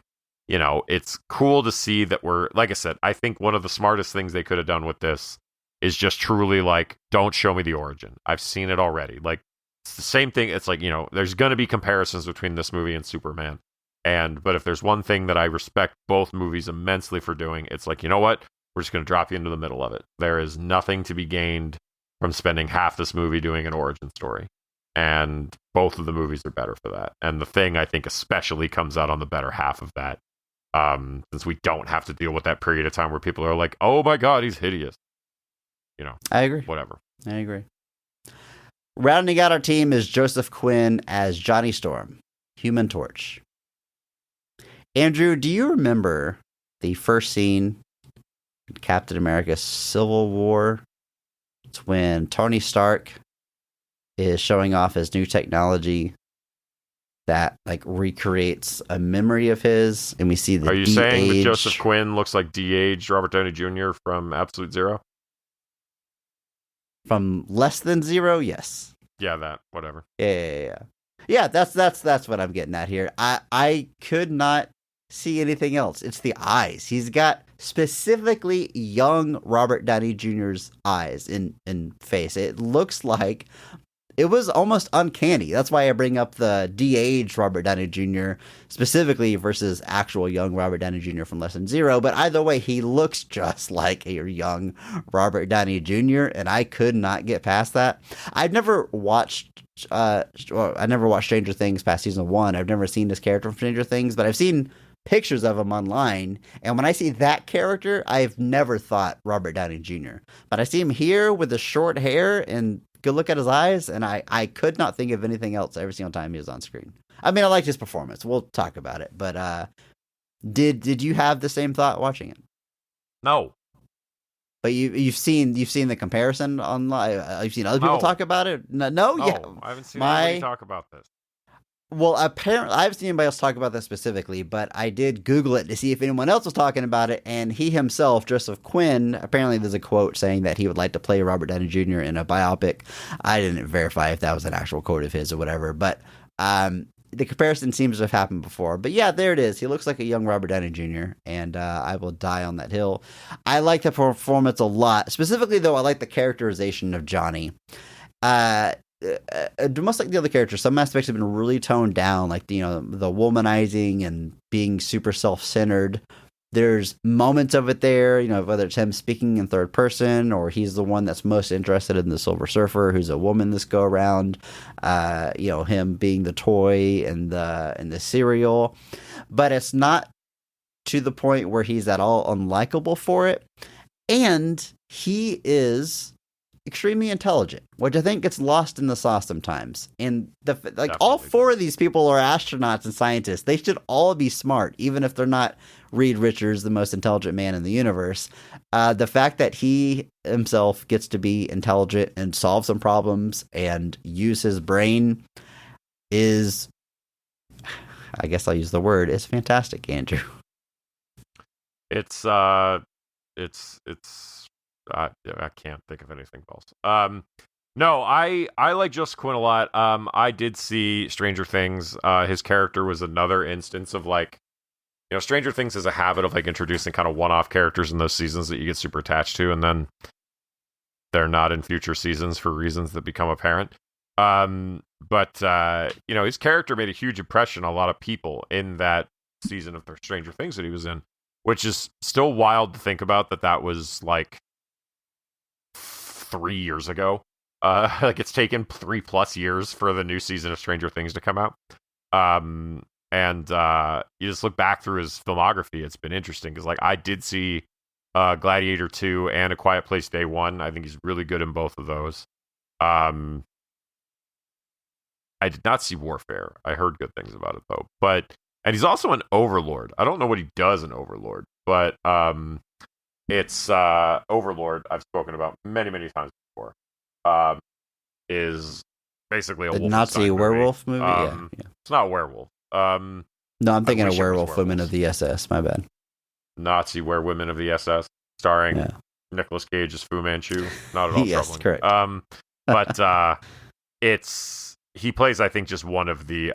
it's cool to see that we're, like I said, I think one of the smartest things they could have done with this is just truly like, don't show me the origin. I've seen it already. Like, it's the same thing. It's like, there's going to be comparisons between this movie and Superman. But if there's one thing that I respect both movies immensely for doing, it's like, you know what? We're just going to drop you into the middle of it. There is nothing to be gained from spending half this movie doing an origin story. And both of the movies are better for that. And The Thing, I think, especially comes out on the better half of that. Since we don't have to deal with that period of time where people are like, oh my God, he's hideous. I agree. Whatever. I agree. Rounding out our team is Joseph Quinn as Johnny Storm, Human Torch. Andrew, do you remember the first scene in Captain America Civil War? It's when Tony Stark is showing off his new technology that like recreates a memory of his, and we see the Are you saying that Joseph Quinn looks like de-aged Robert Downey Jr. from Absolute Zero? From Less Than Zero? Yes. Yeah, that. Whatever. Yeah, that's what I'm getting at here. I could not see anything else. It's the eyes. He's got specifically young Robert Downey Jr.'s eyes in face. It looks like it was almost uncanny. That's why I bring up the de-aged Robert Downey Jr. specifically versus actual young Robert Downey Jr. from Less Than Zero. But either way, he looks just like a young Robert Downey Jr. and I could not get past that. I've never watched Stranger Things past season 1. I've never seen this character from Stranger Things, but I've seen pictures of him online, and when I see that character, I've never thought Robert Downey Jr. But I see him here with the short hair and good look at his eyes, and I could not think of anything else every single time he was on screen. I mean, I liked his performance. We'll talk about it, but did you have the same thought watching it? No. But you've seen the comparison online. You've seen other people talk about it. No, yeah, I haven't seen anybody talk about this. Well, apparently, I haven't seen anybody else talk about this specifically, but I did Google it to see if anyone else was talking about it, and he himself, Joseph Quinn, apparently there's a quote saying that he would like to play Robert Downey Jr. in a biopic. I didn't verify if that was an actual quote of his or whatever, but the comparison seems to have happened before. But yeah, there it is. He looks like a young Robert Downey Jr., and I will die on that hill. I like the performance a lot. Specifically, though, I like the characterization of Johnny. Much like the other characters, some aspects have been really toned down, like the womanizing and being super self-centered. There's moments of it there, whether it's him speaking in third person or he's the one that's most interested in the Silver Surfer, who's a woman this go around. Him being the toy and the cereal, but it's not to the point where he's at all unlikable for it, and he is extremely intelligent, which I think gets lost in the sauce sometimes. And all four of these people are astronauts and scientists. They should all be smart, even if they're not Reed Richards, the most intelligent man in the universe. The fact that he himself gets to be intelligent and solve some problems and use his brain is, I guess I'll use the word, is fantastic, Andrew. I can't think of anything else. No, I like Joseph Quinn a lot. I did see Stranger Things. His character was another instance of Stranger Things has a habit of introducing kind of one-off characters in those seasons that you get super attached to, and then they're not in future seasons for reasons that become apparent. But his character made a huge impression on a lot of people in that season of Stranger Things that he was in, which is still wild to think about that was 3 years ago. It's taken 3+ years for the new season of Stranger Things to come out. And you just look back through his filmography, it's been interesting because I did see Gladiator 2 and A Quiet Place Day 1. I think he's really good in both of those. I did not see Warfare. I heard good things about it though. And he's also an Overlord. I don't know what he does in Overlord, but it's Overlord, I've spoken about many, many times before, is basically a Nazi werewolf movie. Yeah. It's not a werewolf. No, I'm thinking of Werewolf Women of the SS. My bad. Nazi Werewolf of the SS, starring Nicolas Cage as Fu Manchu. Not at all yes, troubling. Correct. But he plays, I think, just one of the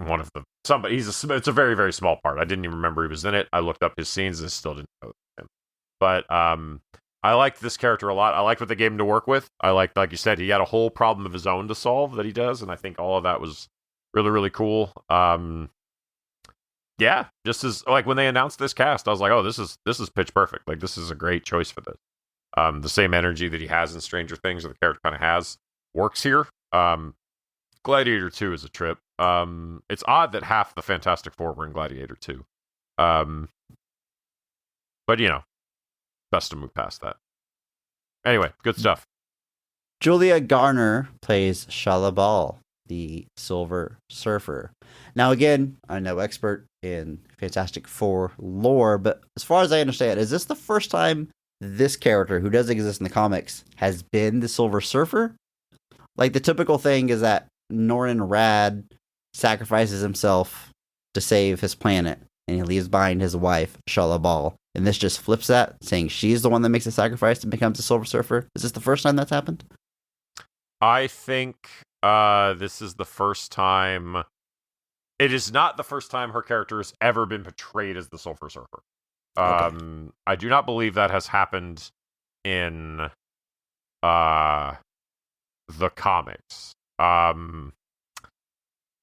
it's a very, very small part. I didn't even remember he was in it. I looked up his scenes and still didn't know him. But I liked this character a lot. I liked what they gave him to work with. I liked, like you said, he had a whole problem of his own to solve that he does, and I think all of that was really, really cool. Yeah, just as when they announced this cast, I was like, oh, this is pitch perfect. This is a great choice for this. The same energy that he has in Stranger Things, or the character kind of has, works here. Gladiator 2 is a trip. It's odd that half the Fantastic Four were in Gladiator 2. But best to move past that. Anyway, good stuff. Julia Garner plays Shalabal, the Silver Surfer. Now, again, I'm no expert in Fantastic Four lore, but as far as I understand, is this the first time this character, who does exist in the comics, has been the Silver Surfer? Like, the typical thing is that Norrin Rad sacrifices himself to save his planet, and he leaves behind his wife, Shalabal. And this just flips that, saying she's the one that makes the sacrifice and becomes the Silver Surfer. Is this the first time that's happened? I think this is the first time. It is not the first time her character has ever been portrayed as the Silver Surfer. Okay. I do not believe that has happened in the comics.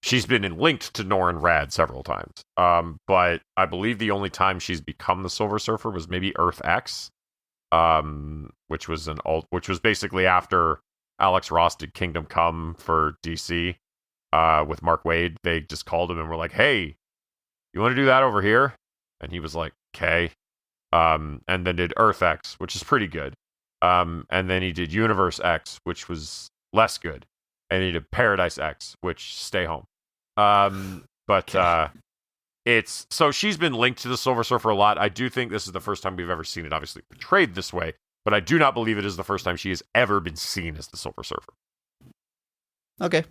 She's been linked to Norrin Rad several times. But I believe the only time she's become the Silver Surfer was maybe Earth X, which was basically after Alex Ross did Kingdom Come for DC with Mark Waid. They just called him and were like, "Hey, you want to do that over here?" And he was like, "Okay." And then did Earth X, which is pretty good. And then he did Universe X, which was less good. And he did Paradise X, which stay home. It's so she's been linked to the Silver Surfer a lot. I do think this is the first time we've ever seen it obviously portrayed this way, but I do not believe it is the first time she has ever been seen as the Silver Surfer. Okay,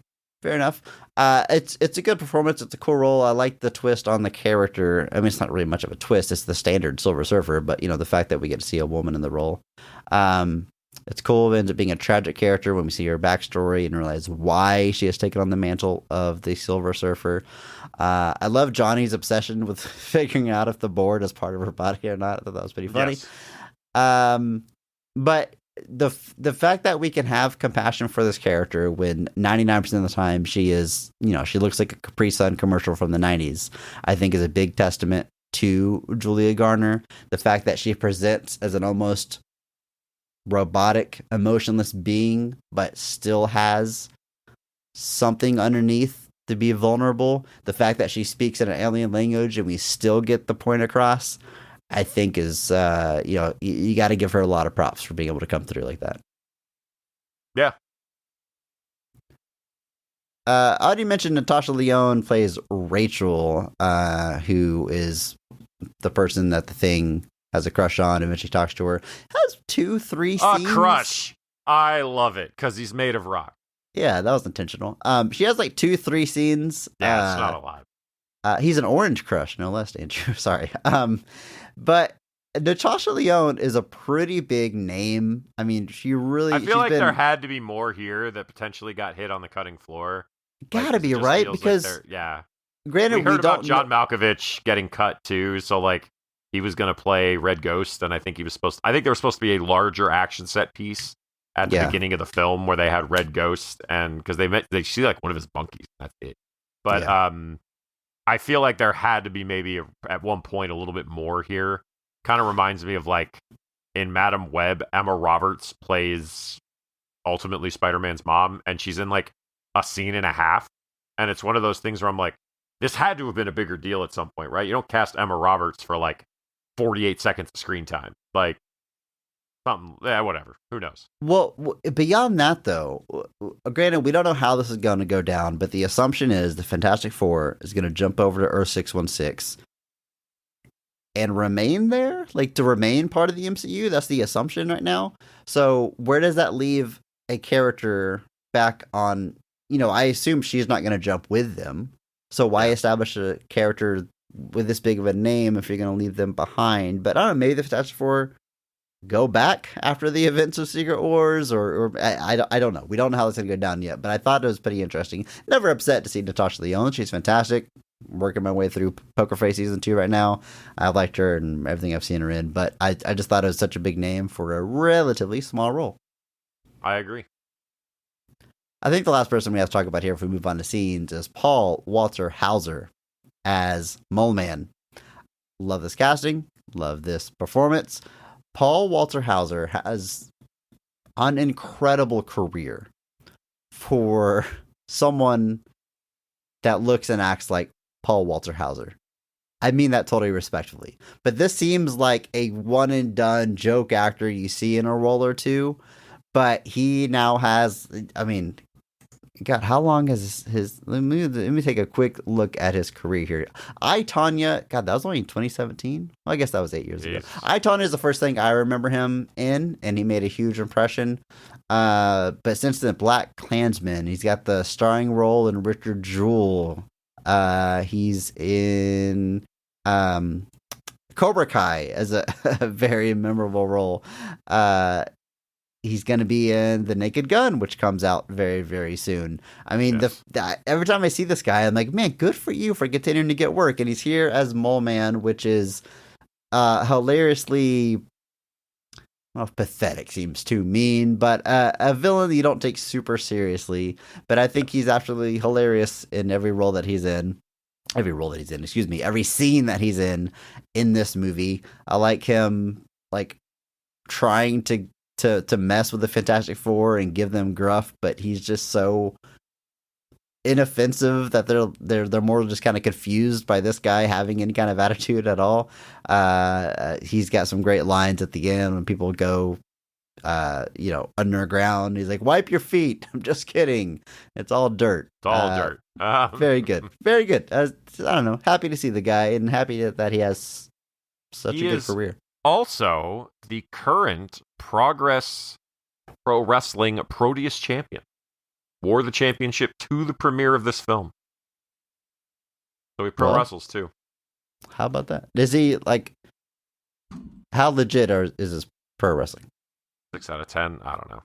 fair enough. It's a good performance. It's a cool role. I like the twist on the character. I mean, it's not really much of a twist. It's the standard Silver Surfer, but the fact that we get to see a woman in the role. It's cool. It ends up being a tragic character when we see her backstory and realize why she has taken on the mantle of the Silver Surfer. I love Johnny's obsession with figuring out if the board is part of her body or not. I thought that was pretty funny. Yes. But the fact that we can have compassion for this character when 99% of the time she is, she looks like a Capri Sun commercial from the 90s, I think is a big testament to Julia Garner. The fact that she presents as an almost robotic, emotionless being, but still has something underneath to be vulnerable. The fact that she speaks in an alien language and we still get the point across, I think is, you got to give her a lot of props for being able to come through like that. Yeah. I already mentioned Natasha Lyonne plays Rachel, who is the person that the Thing has a crush on, and eventually talks to her. Has 2-3 scenes. A crush. I love it because he's made of rock. Yeah, that was intentional. She has like 2-3 scenes. Yeah, it's not a lot. He's an orange crush, no less, Andrew. Sorry. But Natasha Lyonne is a pretty big name. I mean, she really. I feel like there had to be more here that potentially got hit on the cutting floor. Gotta be right because yeah. Granted, we heard about John Malkovich getting cut too, so like he was going to play Red Ghost, and I think he was supposed. I think there was supposed to be a larger action set piece at the beginning of the film where they had Red Ghost, and because they see like one of his bunkies. That's it. But I feel like there had to be maybe at one point a little bit more here. Kind of reminds me of like in Madam Web, Emma Roberts plays ultimately Spider-Man's mom, and she's in like a scene and a half, and it's one of those things where I'm like, this had to have been a bigger deal at some point, right? You don't cast Emma Roberts for like 48 seconds of screen time, like something. Yeah, whatever. Who knows? Well, beyond that, though, granted, we don't know how this is going to go down, but the assumption is the Fantastic Four is going to jump over to Earth 616 and remain there, like to remain part of the MCU. That's the assumption right now. So where does that leave a character back on? I assume she's not going to jump with them. So why establish a character with this big of a name if you're going to leave them behind? But I don't know, maybe the Fantastic Four go back after the events of Secret Wars, or I don't know. We don't know how it's going to go down yet, but I thought it was pretty interesting. Never upset to see Natasha Lyonne. She's fantastic. Working my way through Poker Face Season 2 right now. I liked her and everything I've seen her in, but I just thought it was such a big name for a relatively small role. I agree. I think the last person we have to talk about here if we move on to scenes is Paul Walter Hauser as Mole Man. Love this casting. Love this performance. Paul Walter Hauser has an incredible career for someone that looks and acts like Paul Walter Hauser. I mean that totally respectfully. But this seems like a one and done joke actor you see in a role or two. but he now has. I mean, God, how long is his? Let me take a quick look at his career here. I, Tonya, God, that was only in 2017. Well, I guess that was 8 years ago. I, Tonya is the first thing I remember him in, and he made a huge impression. But since the Black Klansman, he's got the starring role in Richard Jewell. He's in Cobra Kai as a very memorable role. He's going to be in The Naked Gun, which comes out very, very soon. I mean, every time I see this guy, I'm like, man, good for you for continuing to get work. And he's here as Mole Man, which is hilariously, well, pathetic seems too mean, but a villain that you don't take super seriously. But I think he's absolutely hilarious in every role that he's in. Every scene that he's in this movie. I like him, like, trying to mess with the Fantastic Four and give them gruff, but he's just so inoffensive that they're more just kind of confused by this guy having any kind of attitude at all. He's got some great lines at the end when people go underground. He's like, wipe your feet. I'm just kidding. It's all dirt. It's all dirt. Very good. Very good. I don't know. Happy to see the guy and happy that he has such a good career. Also, the current Progress Pro Wrestling Proteus champion wore the championship to the premiere of this film. So he wrestles too. How about that? Is he like? How legit is his pro wrestling? 6 out of 10. I don't know.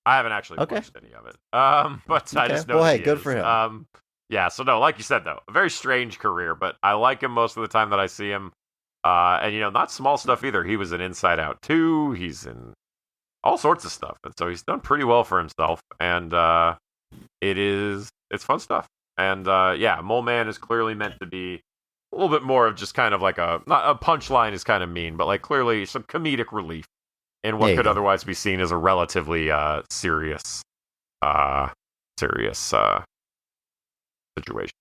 I haven't actually watched any of it. But I just know. Well, hey, good for him. Yeah. So no, like you said though, a very strange career, but I like him most of the time that I see him. And not small stuff either. He was in Inside Out 2. He's in all sorts of stuff, and so he's done pretty well for himself. And it's fun stuff. And Mole Man is clearly meant to be a little bit more of just kind of like not a punchline is kind of mean, but like clearly some comedic relief in what could otherwise be seen as a relatively serious situation.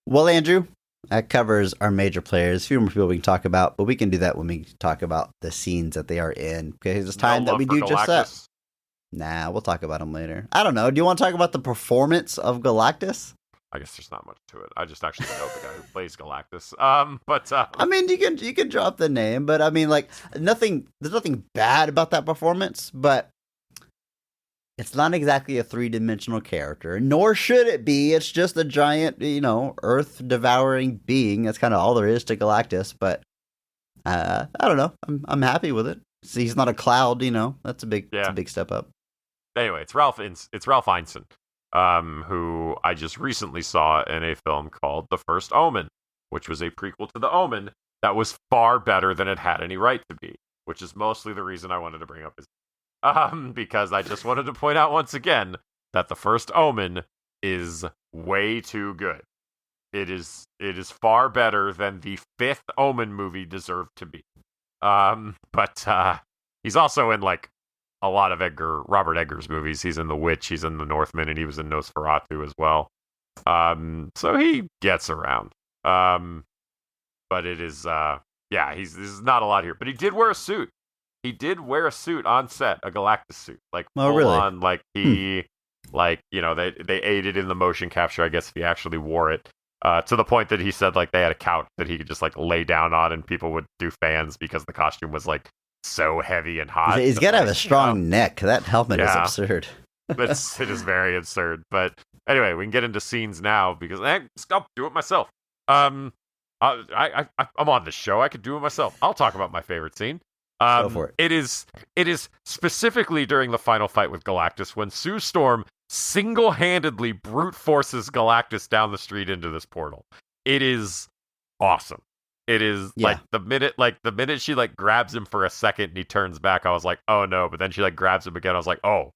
Well, Andrew, that covers our major players. A few more people we can talk about, but we can do that when we talk about the scenes that they are in. Because it's time that we do Galactus. just that. Nah, we'll talk about them later. I don't know. Do you want to talk about the performance of Galactus? I guess there's not much to it. I just actually know the guy who plays Galactus. I mean, you can drop the name, but I mean, like, there's nothing bad about that performance, but it's not exactly a three-dimensional character, nor should it be. It's just a giant, earth-devouring being. That's kind of all there is to Galactus. But I don't know. I'm happy with it. See, he's not a cloud. That's a big step up. Anyway, it's Ralph Ineson, who I just recently saw in a film called The First Omen, which was a prequel to The Omen that was far better than it had any right to be. Which is mostly the reason I wanted to bring up his. Because I just wanted to point out once again that The First Omen is way too good. It is far better than the 5th Omen movie deserved to be. But he's also in like a lot of Robert Eggers movies. He's in The Witch, he's in The Northman, and he was in Nosferatu as well. So he gets around. But it is there's not a lot here. But he did wear a suit. He did wear a suit on set, a Galactus suit, like full on, like he, like they aided in the motion capture. I guess if he actually wore it, to the point that he said like they had a couch that he could just like lay down on, and people would do fans because the costume was like so heavy and hot. He's got to have a strong neck. That helmet is absurd. It is very absurd. But anyway, we can get into scenes now because I'll do it myself. I'm on the show. I could do it myself. I'll talk about my favorite scene. Go for it. It is specifically during the final fight with Galactus when Sue Storm single-handedly brute forces Galactus down the street into this portal. It is awesome. It is like the minute she like grabs him for a second and he turns back, I was like, oh no, but then she like grabs him again. I was like, oh,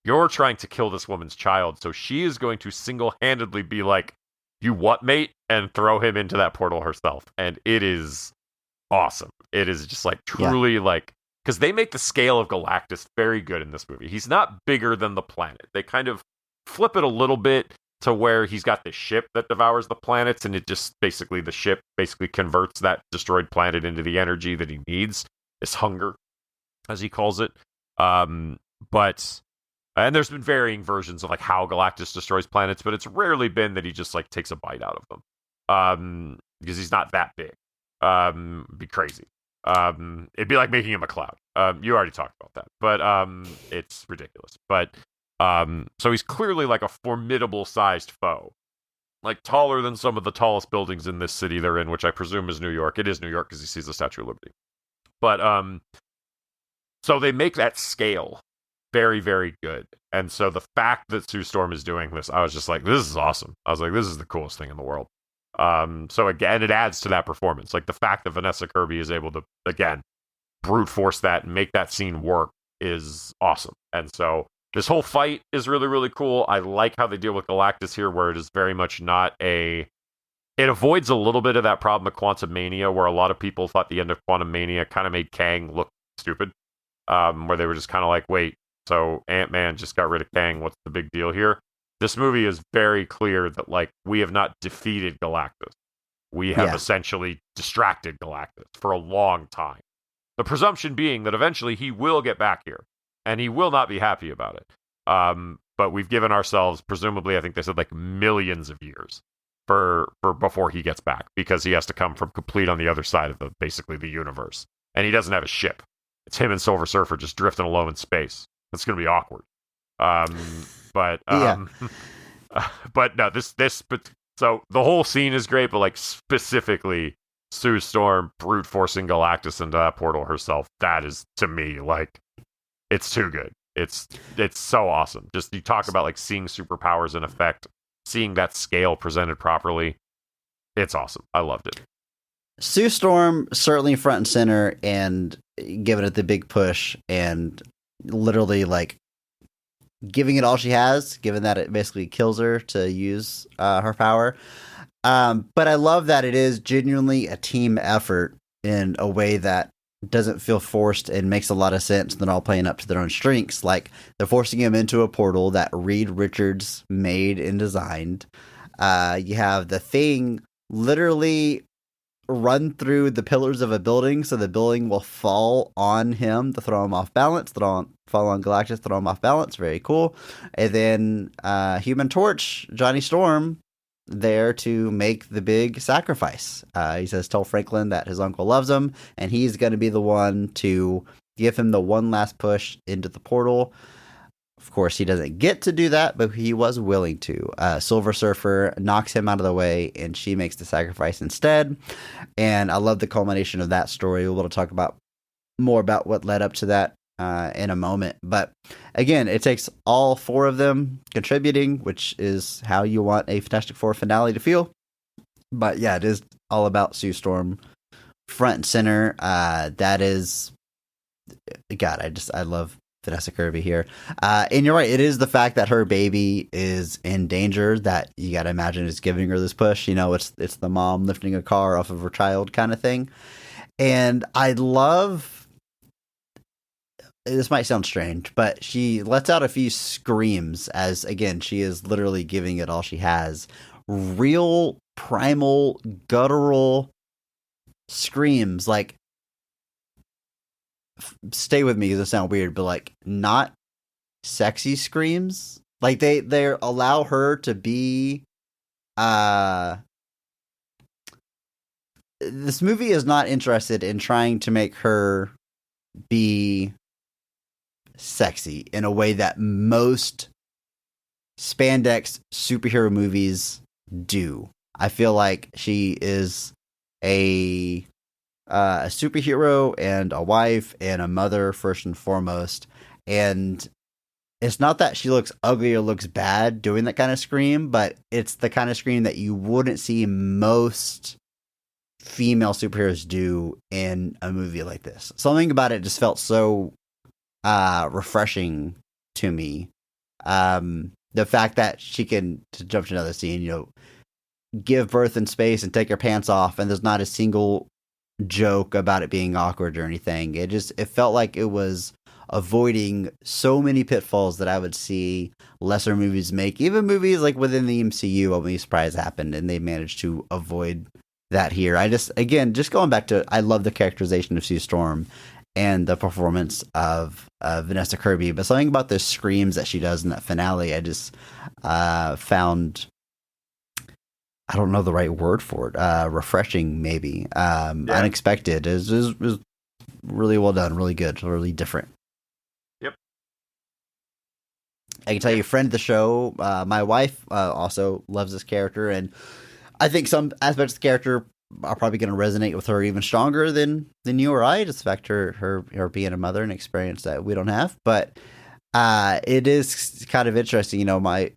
you're trying to kill this woman's child, so she is going to single-handedly be like, you what, mate? And throw him into that portal herself. And it is awesome. It is just like truly like, because they make the scale of Galactus very good in this movie. He's not bigger than the planet. They kind of flip it a little bit to where he's got this ship that devours the planets, and it just the ship basically converts that destroyed planet into the energy that he needs. this hunger, as he calls it. But and there's been varying versions of like how Galactus destroys planets, but it's rarely been that he just like takes a bite out of them. Because he's not that big. It'd be crazy. It'd be like making him a cloud. You already talked about that, but it's ridiculous. But so he's clearly like a formidable sized foe, like taller than some of the tallest buildings in this city they're in, which I presume is New York. It is New York because he sees the Statue of Liberty. But so they make that scale very, very good. And so the fact that Sue Storm is doing this, I was just like, this is awesome. I was like, this is the coolest thing in the world. So again, it adds to that performance. Like the fact that Vanessa Kirby is able to, again, brute force that and make that scene work is awesome. And so this whole fight is really, really cool. I like how they deal with Galactus here, where it is very much not a... It avoids a little bit of that problem of Quantum Mania, where a lot of people thought the end of Quantum Mania kind of made Kang look stupid. Where they were just kind of like, wait, so Ant-Man just got rid of Kang. What's the big deal here? This movie is very clear that, like, we have not defeated Galactus. We have essentially distracted Galactus for a long time. The presumption being that eventually he will get back here, and he will not be happy about it. But we've given ourselves, presumably, I think they said, like, millions of years for before he gets back, because he has to come from complete on the other side of basically the universe. And he doesn't have a ship. It's him and Silver Surfer just drifting alone in space. It's going to be awkward. But no, so the whole scene is great, but like specifically Sue Storm brute forcing Galactus into that portal herself, that is, to me, like, it's too good. It's so awesome. Just, you talk about like seeing superpowers in effect, seeing that scale presented properly. It's awesome. I loved it. Sue Storm certainly front and center and giving it the big push and literally like giving it all she has, given that it basically kills her to use her power. But I love that it is genuinely a team effort in a way that doesn't feel forced and makes a lot of sense. They're all playing up to their own strengths. Like, they're forcing him into a portal that Reed Richards made and designed. You have the Thing literally run through the pillars of a building, so the building will fall on him to throw him off balance, fall on Galactus, throw him off balance. Very cool. And then Human Torch, Johnny Storm, there to make the big sacrifice. He says, tell Franklin that his uncle loves him, and he's going to be the one to give him the one last push into the portal. Of course, he doesn't get to do that, but he was willing to. Silver Surfer knocks him out of the way, and she makes the sacrifice instead. And I love the culmination of that story. We'll talk about more about what led up to that in a moment. But again, it takes all four of them contributing, which is how you want a Fantastic Four finale to feel. But yeah, it is all about Sue Storm front and center. That is, God, I love Vanessa Kirby here. And you're right, it is the fact that her baby is in danger that you gotta imagine is giving her this push. You know, it's the mom lifting a car off of her child kind of thing. And I love, this might sound strange, but she lets out a few screams as, again, she is literally giving it all she has. Real, primal, guttural screams, like, stay with me because it sounds weird, but like, not sexy screams. Like, they allow her to be this movie is not interested in trying to make her be sexy in a way that most spandex superhero movies do. I feel like she is a superhero and a wife and a mother first and foremost. And it's not that she looks ugly or looks bad doing that kind of scream, but it's the kind of scream that you wouldn't see most female superheroes do in a movie like this. Something about it just felt so refreshing to me. The fact that she can, to jump to another scene, you know, give birth in space and take her pants off, and there's not a single joke about it being awkward or anything. It felt like it was avoiding so many pitfalls that I would see lesser movies make. Even movies like within the MCU, I wouldn't be surprised happened, and they managed to avoid that here. Just going back to, I love the characterization of Sue Storm, and the performance of Vanessa Kirby. But something about the screams that she does in that finale, I just found, I don't know the right word for it, refreshing maybe, unexpected. It was really well done, really good, really different. Yep. I can tell you, friend of the show, my wife also loves this character, and I think some aspects of the character are probably going to resonate with her even stronger than you or I. Just the fact her being a mother, and experience that we don't have. But it is kind of interesting. You know, my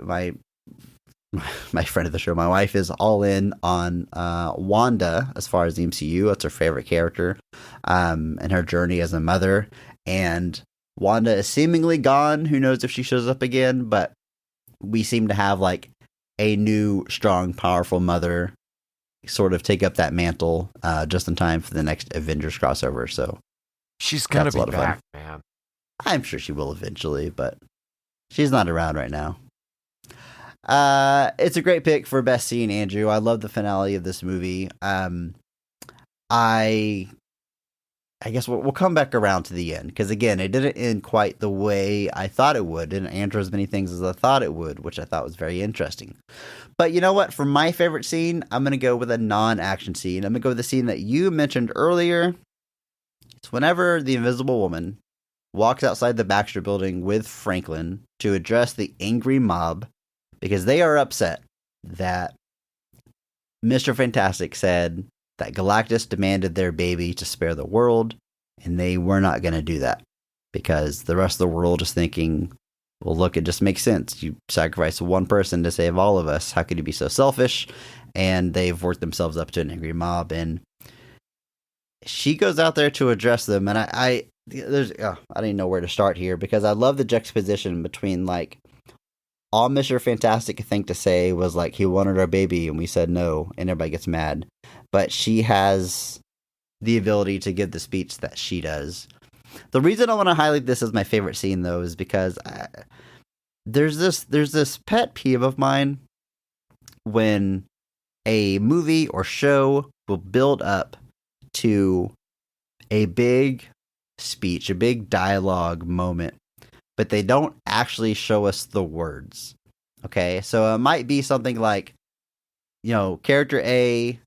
friend of the show, my wife, is all in on Wanda as far as the MCU. That's her favorite character, and her journey as a mother. And Wanda is seemingly gone. Who knows if she shows up again? But we seem to have like a new, strong, powerful mother sort of take up that mantle just in time for the next Avengers crossover. So she's gonna be back, man. I'm sure she will eventually, but she's not around right now. It's a great pick for best scene, Andrew. I love the finale of this movie. I guess we'll come back around to the end, because again, it didn't end quite the way I thought it would. It didn't answer as many things as I thought it would, which I thought was very interesting. But you know what? For my favorite scene, I'm going to go with a non-action scene. I'm going to go with the scene that you mentioned earlier. It's whenever the Invisible Woman walks outside the Baxter Building with Franklin to address the angry mob, because they are upset that Mr. Fantastic said that Galactus demanded their baby to spare the world, and they were not going to do that, because the rest of the world is thinking, well, look, it just makes sense. You sacrifice one person to save all of us. How could you be so selfish? And they've worked themselves up to an angry mob, and she goes out there to address them. And I don't even know where to start here, because I love the juxtaposition between, like, all Mr. Fantastic could think to say was, like, he wanted our baby and we said no, and everybody gets mad. But she has the ability to give the speech that she does. The reason I want to highlight this as my favorite scene, though, is because there's this pet peeve of mine when a movie or show will build up to a big speech, a big dialogue moment, but they don't actually show us the words. Okay, so it might be something like, you know, character A,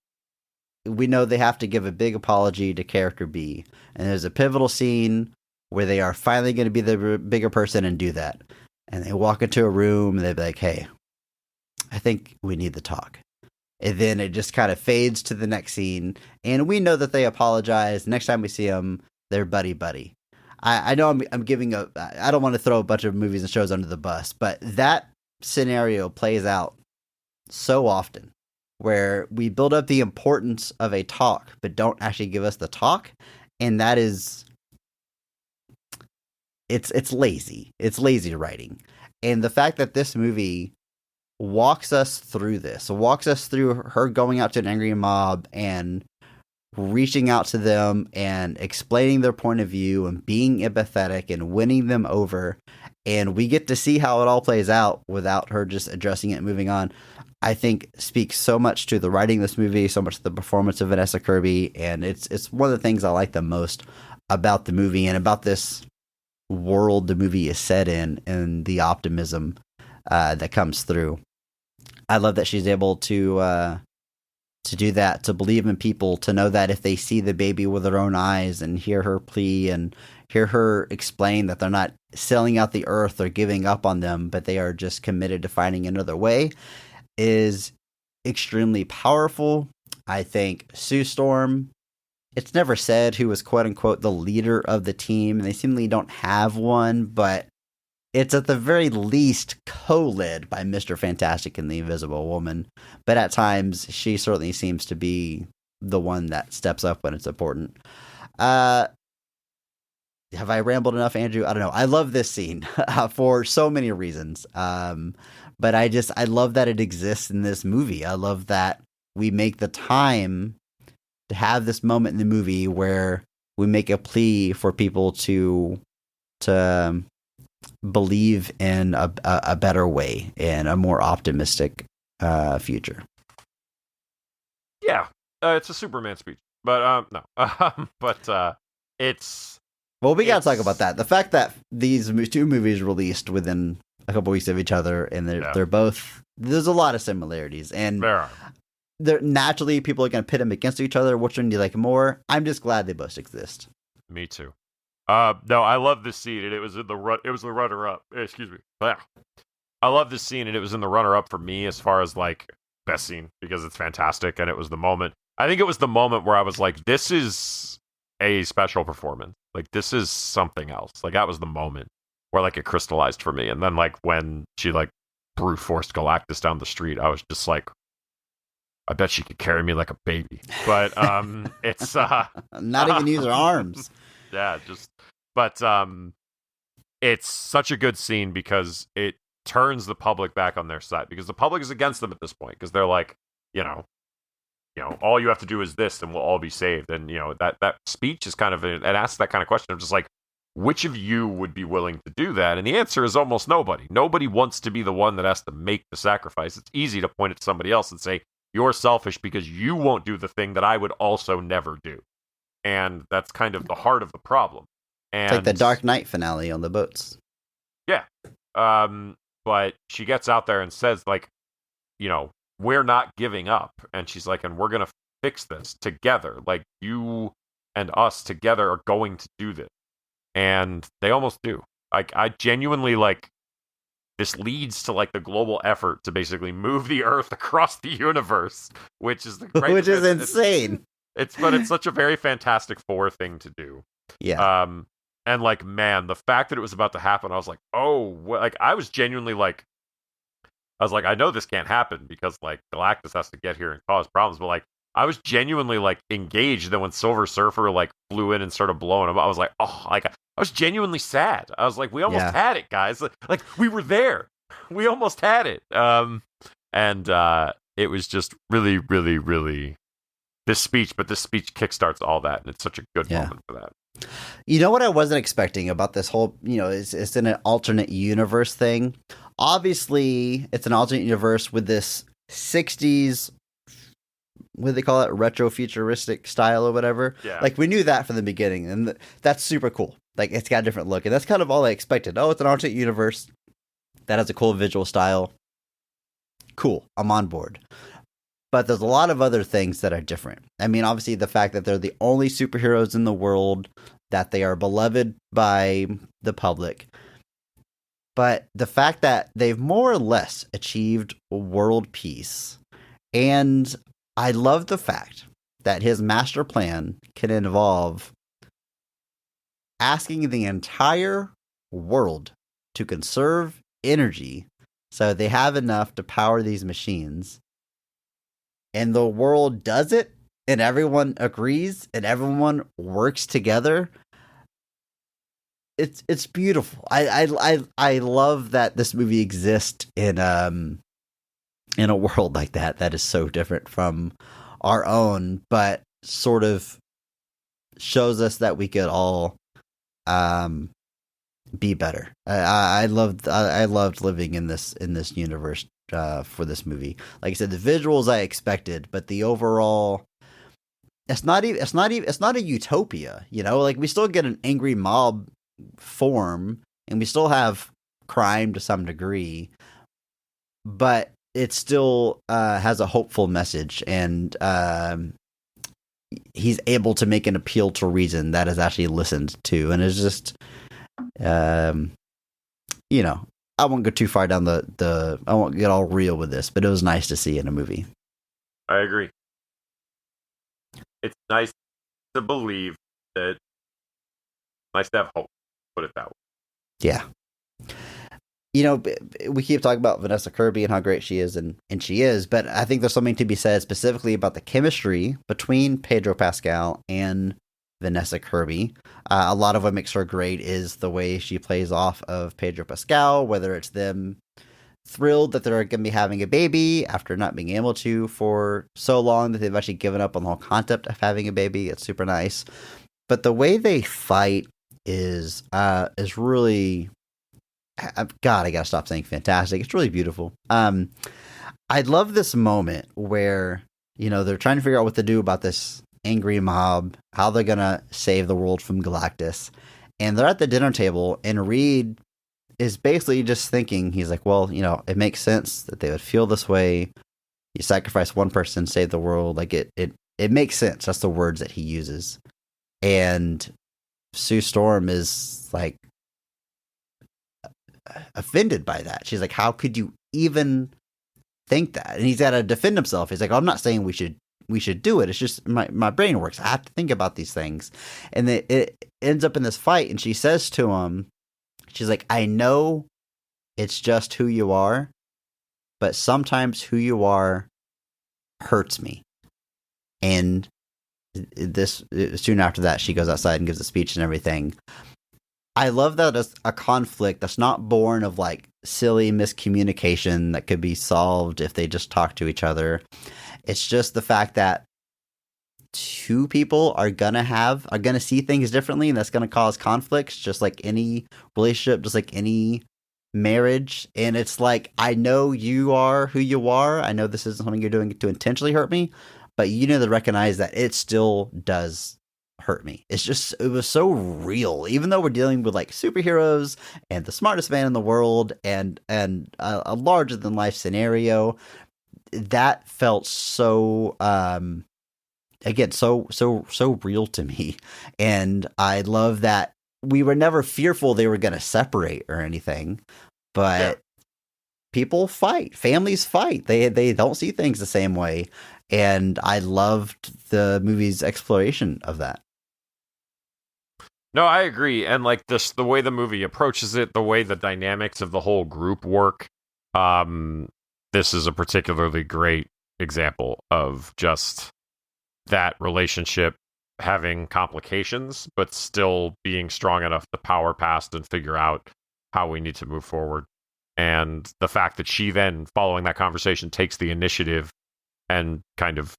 we know they have to give a big apology to character B, and there's a pivotal scene where they are finally going to be the bigger person and do that. And they walk into a room and they're like, hey, I think we need to talk. And then it just kind of fades to the next scene, and we know that they apologize. Next time we see them, they're buddy-buddy. I know I'm giving I don't want to throw a bunch of movies and shows under the bus, but that scenario plays out so often, where we build up the importance of a talk, but don't actually give us the talk. And that is, it's lazy. It's lazy writing. And the fact that this movie walks us through this, walks us through her going out to an angry mob and reaching out to them and explaining their point of view and being empathetic and winning them over. And we get to see how it all plays out without her just addressing it and moving on. I think speaks so much to the writing of this movie, so much to the performance of Vanessa Kirby, and it's one of the things I like the most about the movie and about this world the movie is set in, and the optimism that comes through. I love that she's able to do that, to believe in people, to know that if they see the baby with their own eyes and hear her plea and hear her explain that they're not selling out the earth or giving up on them, but they are just committed to finding another way, is extremely powerful. I think Sue Storm, it's never said who was quote unquote the leader of the team. They seemingly don't have one, but it's at the very least co-led by Mr. Fantastic and the Invisible Woman. But at times, she certainly seems to be the one that steps up when it's important. Have I rambled enough, Andrew? I don't know. I love this scene for so many reasons. But I love that it exists in this movie. I love that we make the time to have this moment in the movie where we make a plea for people to believe in a better way and a more optimistic future. Yeah, it's a Superman speech, but no, but it's Well, we got to talk about that. The fact that these two movies released within a couple weeks of each other, and they're both, there's a lot of similarities, and there are. They're naturally, people are going to pit them against each other. Which one do you like more? I'm just glad they both exist. Me too. No, I love this scene, and it was the runner-up. Excuse me. I love this scene, and it was in the runner-up for me as far as like best scene because it's fantastic, and it was the moment. I think it was the moment where I was like, "This is a special performance. Like this is something else." Like that was the moment where like it crystallized for me, and then like when she like brute forced Galactus down the street, I was just like, I bet she could carry me like a baby. But it's not even use her arms. Yeah, but it's such a good scene because it turns the public back on their side, because the public is against them at this point, because they're like, you know, all you have to do is this and we'll all be saved. And that speech is kind of it asks that kind of question of just like, which of you would be willing to do that? And the answer is almost nobody. Nobody wants to be the one that has to make the sacrifice. It's easy to point at somebody else and say, you're selfish because you won't do the thing that I would also never do. And that's kind of the heart of the problem. And it's like the Dark Knight finale on the boats. Yeah. But she gets out there and says, like, we're not giving up. And she's like, and we're going to fix this together. Like, you and us together are going to do this. And they almost do. Like, I genuinely, like, this leads to, like, the global effort to basically move the Earth across the universe, which is which is insane. But it's such a very Fantastic Four thing to do. Yeah. And like, man, the fact that it was about to happen, I was like, like I was genuinely like, I know this can't happen because like Galactus has to get here and cause problems, but like I was genuinely like engaged. Then when Silver Surfer like flew in and started blowing him, I was like, I was genuinely sad. I was like, we almost had it, guys. Like we were there. We almost had it. And it was just really, really, really this speech kickstarts all that, and it's such a good moment for that. You know what I wasn't expecting about this whole, it's in an alternate universe thing. Obviously, it's an alternate universe with this 60s, what do they call it, retro-futuristic style or whatever. Yeah. Like, we knew that from the beginning, and that's super cool. Like, it's got a different look, and that's kind of all I expected. Oh, it's an alternate universe that has a cool visual style. Cool, I'm on board. But there's a lot of other things that are different. I mean, obviously, the fact that they're the only superheroes in the world, that they are beloved by the public. But the fact that they've more or less achieved world peace. And I love the fact that his master plan can involve asking the entire world to conserve energy so they have enough to power these machines. And the world does it, and everyone agrees, and everyone works together. It's beautiful. I love that this movie exists in a world like that. That is so different from our own, but sort of shows us that we could all be better. I loved living in this universe. For this movie, like I said, the visuals I expected, but the overall, it's not a utopia, like we still get an angry mob form and we still have crime to some degree, but it still has a hopeful message, and he's able to make an appeal to reason that is actually listened to, and it's just I won't go too far down I won't get all real with this, but it was nice to see in a movie. I agree. It's nice to believe that. Nice to have hope. Put it that way. Yeah. We keep talking about Vanessa Kirby and how great she is, and she is, but I think there's something to be said specifically about the chemistry between Pedro Pascal and Vanessa Kirby. A lot of what makes her great is the way she plays off of Pedro Pascal, whether it's them thrilled that they're going to be having a baby after not being able to for so long that they've actually given up on the whole concept of having a baby. It's super nice. But the way they fight is really, God, I gotta stop saying fantastic. It's really beautiful. I love this moment where, they're trying to figure out what to do about this angry mob, how they're gonna save the world from Galactus, And they're at the dinner table, and Reed is basically just thinking, he's like, well, it makes sense that they would feel this way. You sacrifice one person, save the world. Like it makes sense. That's the words that he uses. And Sue Storm is like offended by that. She's like, how could you even think that? And he's got to defend himself. He's like, I'm not saying we should do it. It's just my brain works. I have to think about these things. And it ends up in this fight. And she says to him, she's like, I know it's just who you are, but sometimes who you are hurts me. And this soon after that, she goes outside and gives a speech and everything. I love that it's a conflict that's not born of like silly miscommunication that could be solved if they just talk to each other. It's just the fact that two people are gonna see things differently, and that's gonna cause conflicts, just like any relationship, just like any marriage. And it's like, I know you are who you are. I know this isn't something you're doing to intentionally hurt me, but you need to recognize that it still does hurt me. It was so real, even though we're dealing with like superheroes and the smartest man in the world and a larger than life scenario. That felt so again so real to me. And I love that we were never fearful they were going to separate or anything, but people fight, families fight, they don't see things the same way. And I loved the movie's exploration of that. No, I agree. And like this, the way the movie approaches it, the way the dynamics of the whole group work, this is a particularly great example of just that relationship having complications, but still being strong enough to power past and figure out how we need to move forward. And the fact that she then, following that conversation, takes the initiative and kind of,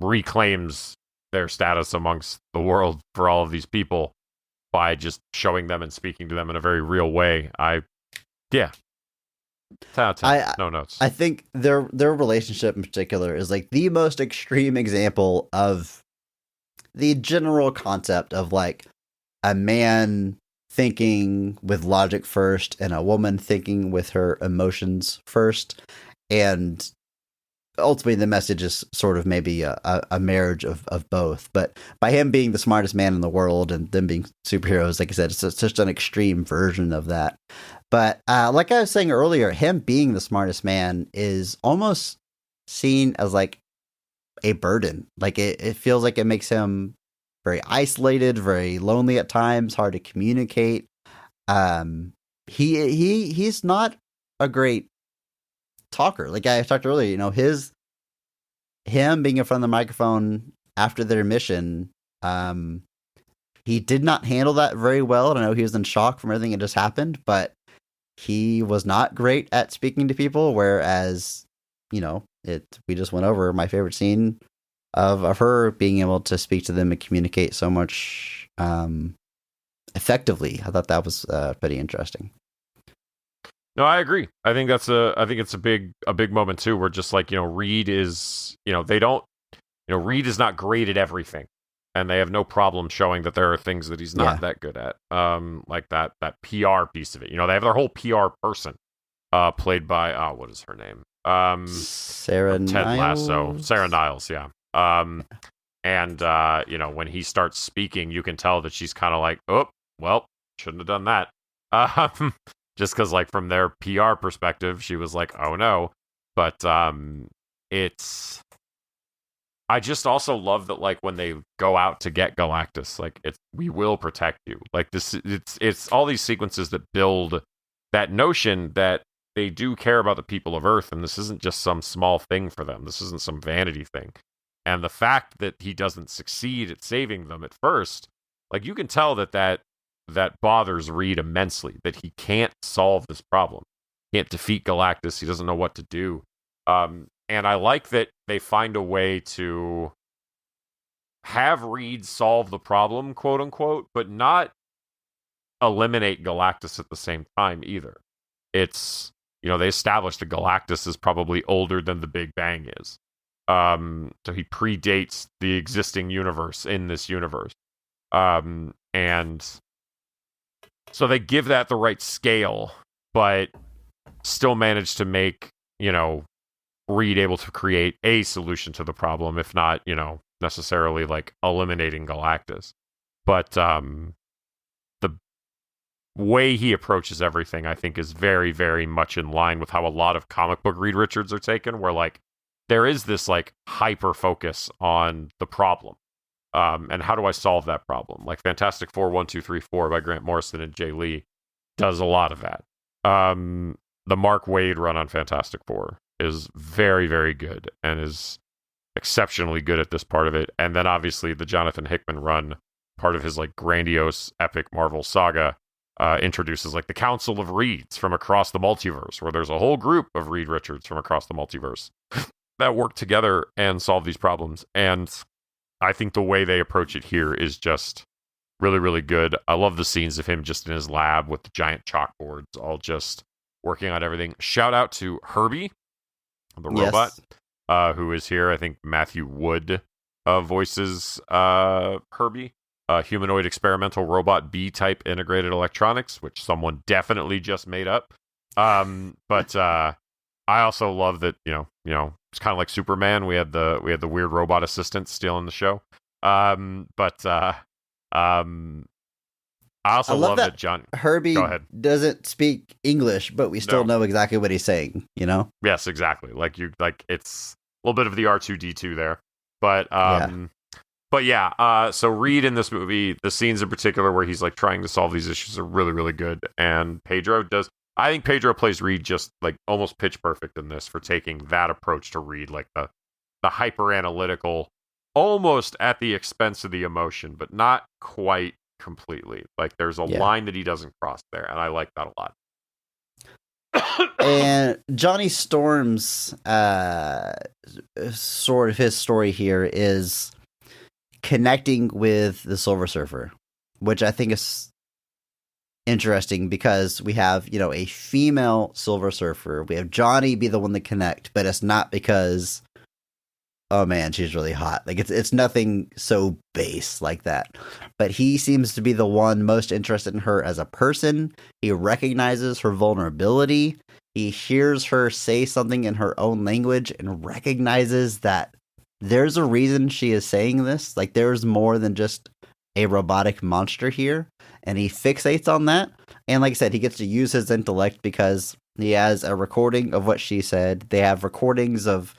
reclaims their status amongst the world for all of these people by just showing them and speaking to them in a very real way. 10 out of 10. No notes. I think their relationship in particular is like the most extreme example of the general concept of like a man thinking with logic first and a woman thinking with her emotions first. And ultimately the message is sort of maybe a marriage of both. But by him being the smartest man in the world and them being superheroes, like I said, it's just an extreme version of that. But like I was saying earlier, him being the smartest man is almost seen as like a burden. Like it feels like it makes him very isolated, very lonely at times, hard to communicate. He's not a great talker. Like I talked earlier, him being in front of the microphone after their mission, he did not handle that very well. I know he was in shock from everything that just happened, but he was not great at speaking to people. Whereas, we just went over my favorite scene of her being able to speak to them and communicate so much effectively. I thought that was pretty interesting. No, I agree. I think it's a big moment too, where just like, Reed is, Reed is not great at everything, and they have no problem showing that there are things that he's not that good at. Like that PR piece of it. They have their whole PR person, played by what is her name? Sarah Ted Niles? Lasso. Sarah Niles, yeah. And when he starts speaking, you can tell that she's kind of like, oh, well, shouldn't have done that. Just because, like, from their PR perspective, she was like, oh no. But I just also love that, like, when they go out to get Galactus, like, we will protect you. Like, it's all these sequences that build that notion that they do care about the people of Earth, and this isn't just some small thing for them. This isn't some vanity thing. And the fact that he doesn't succeed at saving them at first, like, you can tell that bothers Reed immensely, that he can't solve this problem. He can't defeat Galactus. He doesn't know what to do. And I like that they find a way to have Reed solve the problem, quote unquote, but not eliminate Galactus at the same time either. It's, they established that Galactus is probably older than the Big Bang is. So he predates the existing universe in this universe. And so they give that the right scale, but still manage to make, Reed able to create a solution to the problem, if not, necessarily like eliminating Galactus. But the way he approaches everything, I think, is very, very much in line with how a lot of comic book Reed Richards are taken, where like there is this like hyper focus on the problem. And how do I solve that problem? Like Fantastic Four 1, 2, 3, 4 by Grant Morrison and Jay Lee does a lot of that. The Mark Waid run on Fantastic Four is very, very good and is exceptionally good at this part of it. And then obviously the Jonathan Hickman run, part of his like grandiose epic Marvel saga, introduces like the Council of Reeds from across the multiverse, where there's a whole group of Reed Richards from across the multiverse that work together and solve these problems. And I think the way they approach it here is just really, really good. I love the scenes of him just in his lab with the giant chalkboards, all just working on everything. Shout out to Herbie, the robot, who is here. I think Matthew Wood voices Herbie, humanoid experimental robot B-type integrated electronics, which someone definitely just made up. But I also love that, it's kind of like Superman. We had the weird robot assistant stealing the show. I also love that John Herbie doesn't speak English, but we still know exactly what he's saying, Yes, exactly. It's a little bit of the R2D2 there. But so Reed in this movie, the scenes in particular where he's like trying to solve these issues are really, really good. And I think Pedro plays Reed just like almost pitch perfect in this for taking that approach to Reed, like the hyper analytical, almost at the expense of the emotion, but not quite completely. Like there's a line that he doesn't cross there, and I like that a lot. And Johnny Storm's sort of his story here is connecting with the Silver Surfer, which I think is interesting because we have, a female Silver Surfer. We have Johnny be the one to connect, but it's not because, oh man, she's really hot. Like it's nothing so base like that. But he seems to be the one most interested in her as a person. He recognizes her vulnerability. He hears her say something in her own language and recognizes that there's a reason she is saying this. Like there's more than just a robotic monster here. And he fixates on that. And like I said, he gets to use his intellect because he has a recording of what she said. They have recordings of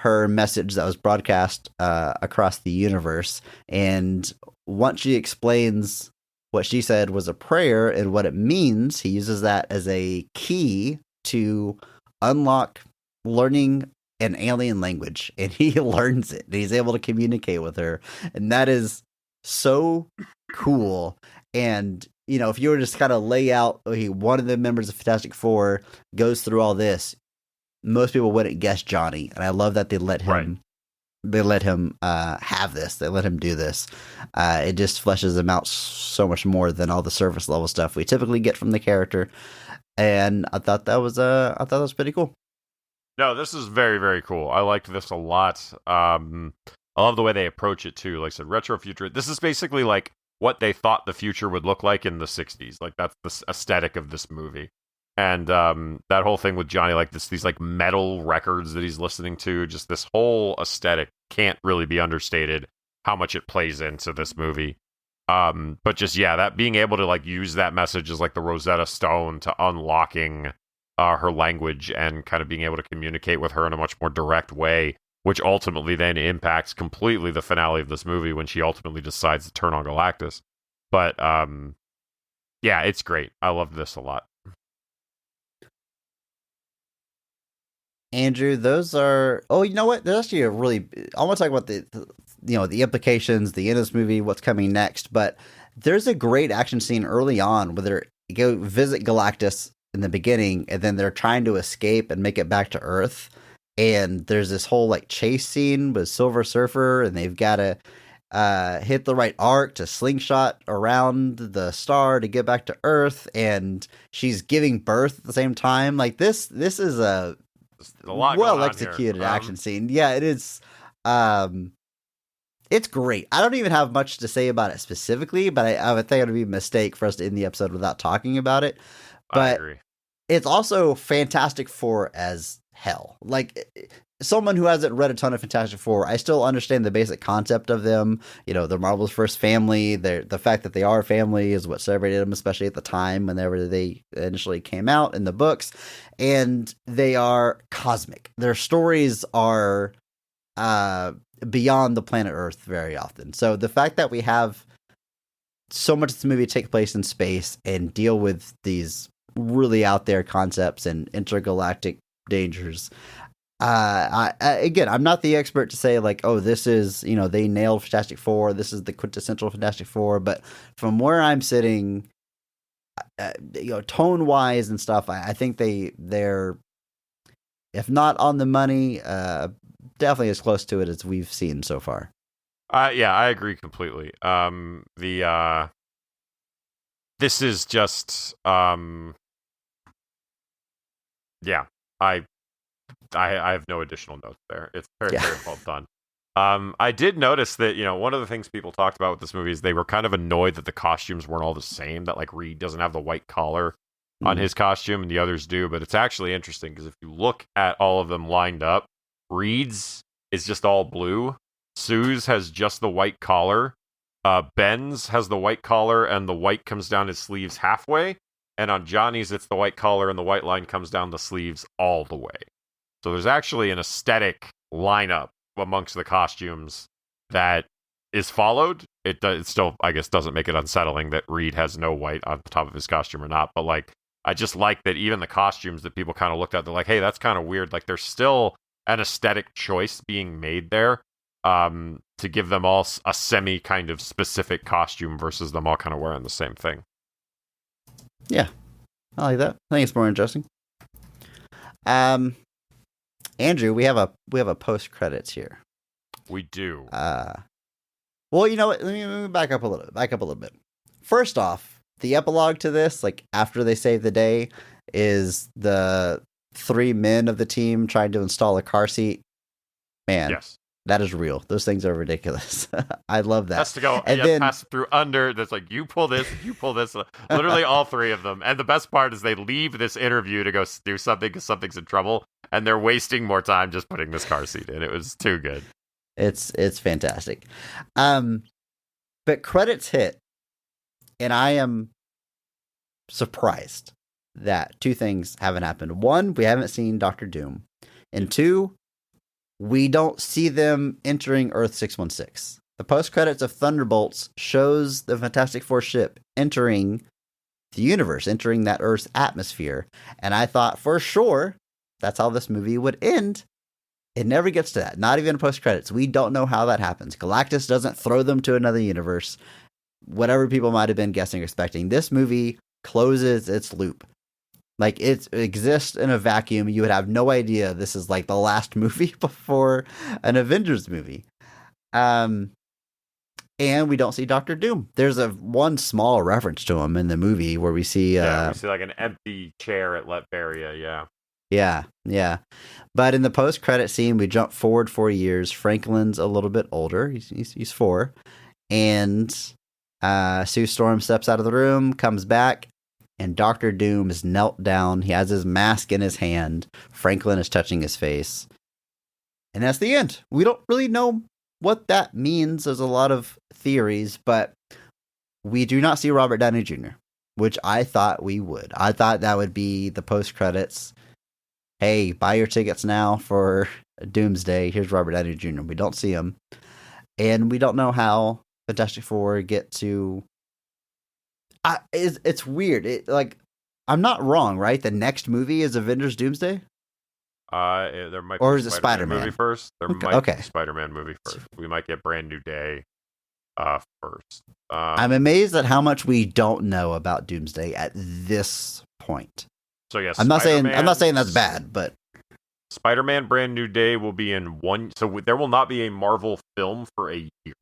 her message that was broadcast across the universe. And once she explains what she said was a prayer and what it means, he uses that as a key to unlock learning an alien language. And he learns it. And he's able to communicate with her. And that is so cool. And, if you were just kind of lay out, one of the members of Fantastic Four goes through all this, most people wouldn't guess Johnny. And I love that they let him, have this. They let him do this. It just fleshes him out so much more than all the surface level stuff we typically get from the character. And I thought that was pretty cool. No, this is very, very cool. I liked this a lot. I love the way they approach it too. Like I said, retro future. This is basically like what they thought the future would look like in the 60s. Like that's the aesthetic of this movie. And that whole thing with Johnny, like these like metal records that he's listening to, just this whole aesthetic can't really be understated how much it plays into this movie. But just, that being able to like use that message as like the Rosetta Stone to unlocking her language and kind of being able to communicate with her in a much more direct way, which ultimately then impacts completely the finale of this movie when she ultimately decides to turn on Galactus. But it's great. I loved this a lot. Andrew, those are... Oh, you know what? There's actually a really... I want to talk about the implications, the end of this movie, what's coming next, but there's a great action scene early on where they go visit Galactus in the beginning, and then they're trying to escape and make it back to Earth, and there's this whole like chase scene with Silver Surfer, and they've got to hit the right arc to slingshot around the star to get back to Earth, and she's giving birth at the same time. Like this is a lot well executed action scene. Yeah, it is. It's great. I don't even have much to say about it specifically, but I would think it would be a mistake for us to end the episode without talking about it. I But agree. it's also Fantastic Four as hell. Like, someone who hasn't read a ton of Fantastic Four, I still understand the basic concept of them. You know, they're Marvel's first family. The fact that they are a family is what separated them, especially at the time whenever they initially came out in the books. And they are cosmic. Their stories are beyond the planet Earth very often. So the fact that we have so much of this movie take place in space and deal with these really out there concepts and intergalactic dangers. Again, I'm not the expert to say like, oh, this is, you know, they nailed Fantastic Four. This is the quintessential Fantastic Four. But from where I'm sitting, you know, tone wise and stuff, I think they're, if not on the money, definitely as close to it as we've seen so far. Yeah, I agree completely. This is just yeah, I have no additional notes there. It's very well done. I did notice that, you know, one of the things people talked about with this movie is they were kind of annoyed that the costumes weren't all the same, that like Reed doesn't have the white collar on his costume and the others do, but it's actually interesting because if you look at all of them lined up, Reed's is just all blue. Sue's has just the white collar. Ben's has the white collar and the white comes down his sleeves halfway. And on Johnny's, it's the white collar and the white line comes down the sleeves all the way. So there's actually an aesthetic lineup amongst the costumes that is followed. It still, I guess, doesn't make it unsettling that Reed has no white on the top of his costume or not. But like, I just like that even the costumes that people kind of looked at, they're like, hey, that's kind of weird. Like, there's still an aesthetic choice being made there. To give them all a semi kind of specific costume versus them all kind of wearing the same thing. Yeah, I like that. I think it's more interesting. Andrew, we have a post credits here. We do. Well, you know what? Let me back up a little bit. First off, the epilogue to this, like after they save the day, is the 3 men of the team trying to install a car seat. Man, yes. That is real. Those things are ridiculous. I love that. Has to go and then pass through under. That's like you pull this. Literally all 3 of them. And the best part is they leave this interview to go do something because something's in trouble, and they're wasting more time just putting this car seat in. It was too good. It's fantastic. But credits hit, and I am surprised that 2 things haven't happened. 1, we haven't seen Doctor Doom, and 2, we don't see them entering Earth 616. The post-credits of Thunderbolts shows the Fantastic Four ship entering the universe, entering that Earth's atmosphere. And I thought for sure that's how this movie would end. It never gets to that. Not even post-credits. We don't know how that happens. Galactus doesn't throw them to another universe. Whatever people might have been guessing or expecting. This movie closes its loop. Like, it exists in a vacuum. You would have no idea this is like the last movie before an Avengers movie. And we don't see Doctor Doom. There's one small reference to him in the movie where we see... we see like an empty chair at Latveria, Yeah. But in the post-credit scene, we jump forward 4 years. Franklin's a little bit older. He's 4. And Sue Storm steps out of the room, comes back, and Doctor Doom is knelt down. He has his mask in his hand. Franklin is touching his face. And that's the end. We don't really know what that means. There's a lot of theories, but we do not see Robert Downey Jr., which I thought we would. I thought that would be the post-credits. Hey, buy your tickets now for Doomsday. Here's Robert Downey Jr. We don't see him. And we don't know how Fantastic Four get to... It's weird. I'm not wrong, right? The next movie is Avengers Doomsday? There might or be is it Spider-Man movie first. There might be Spider-Man movie first. We might get Brand New Day first. I'm amazed at how much we don't know about Doomsday at this point. So yes, I'm not saying that's bad, but Spider-Man Brand New Day will be in one. So there will not be a Marvel film for a year.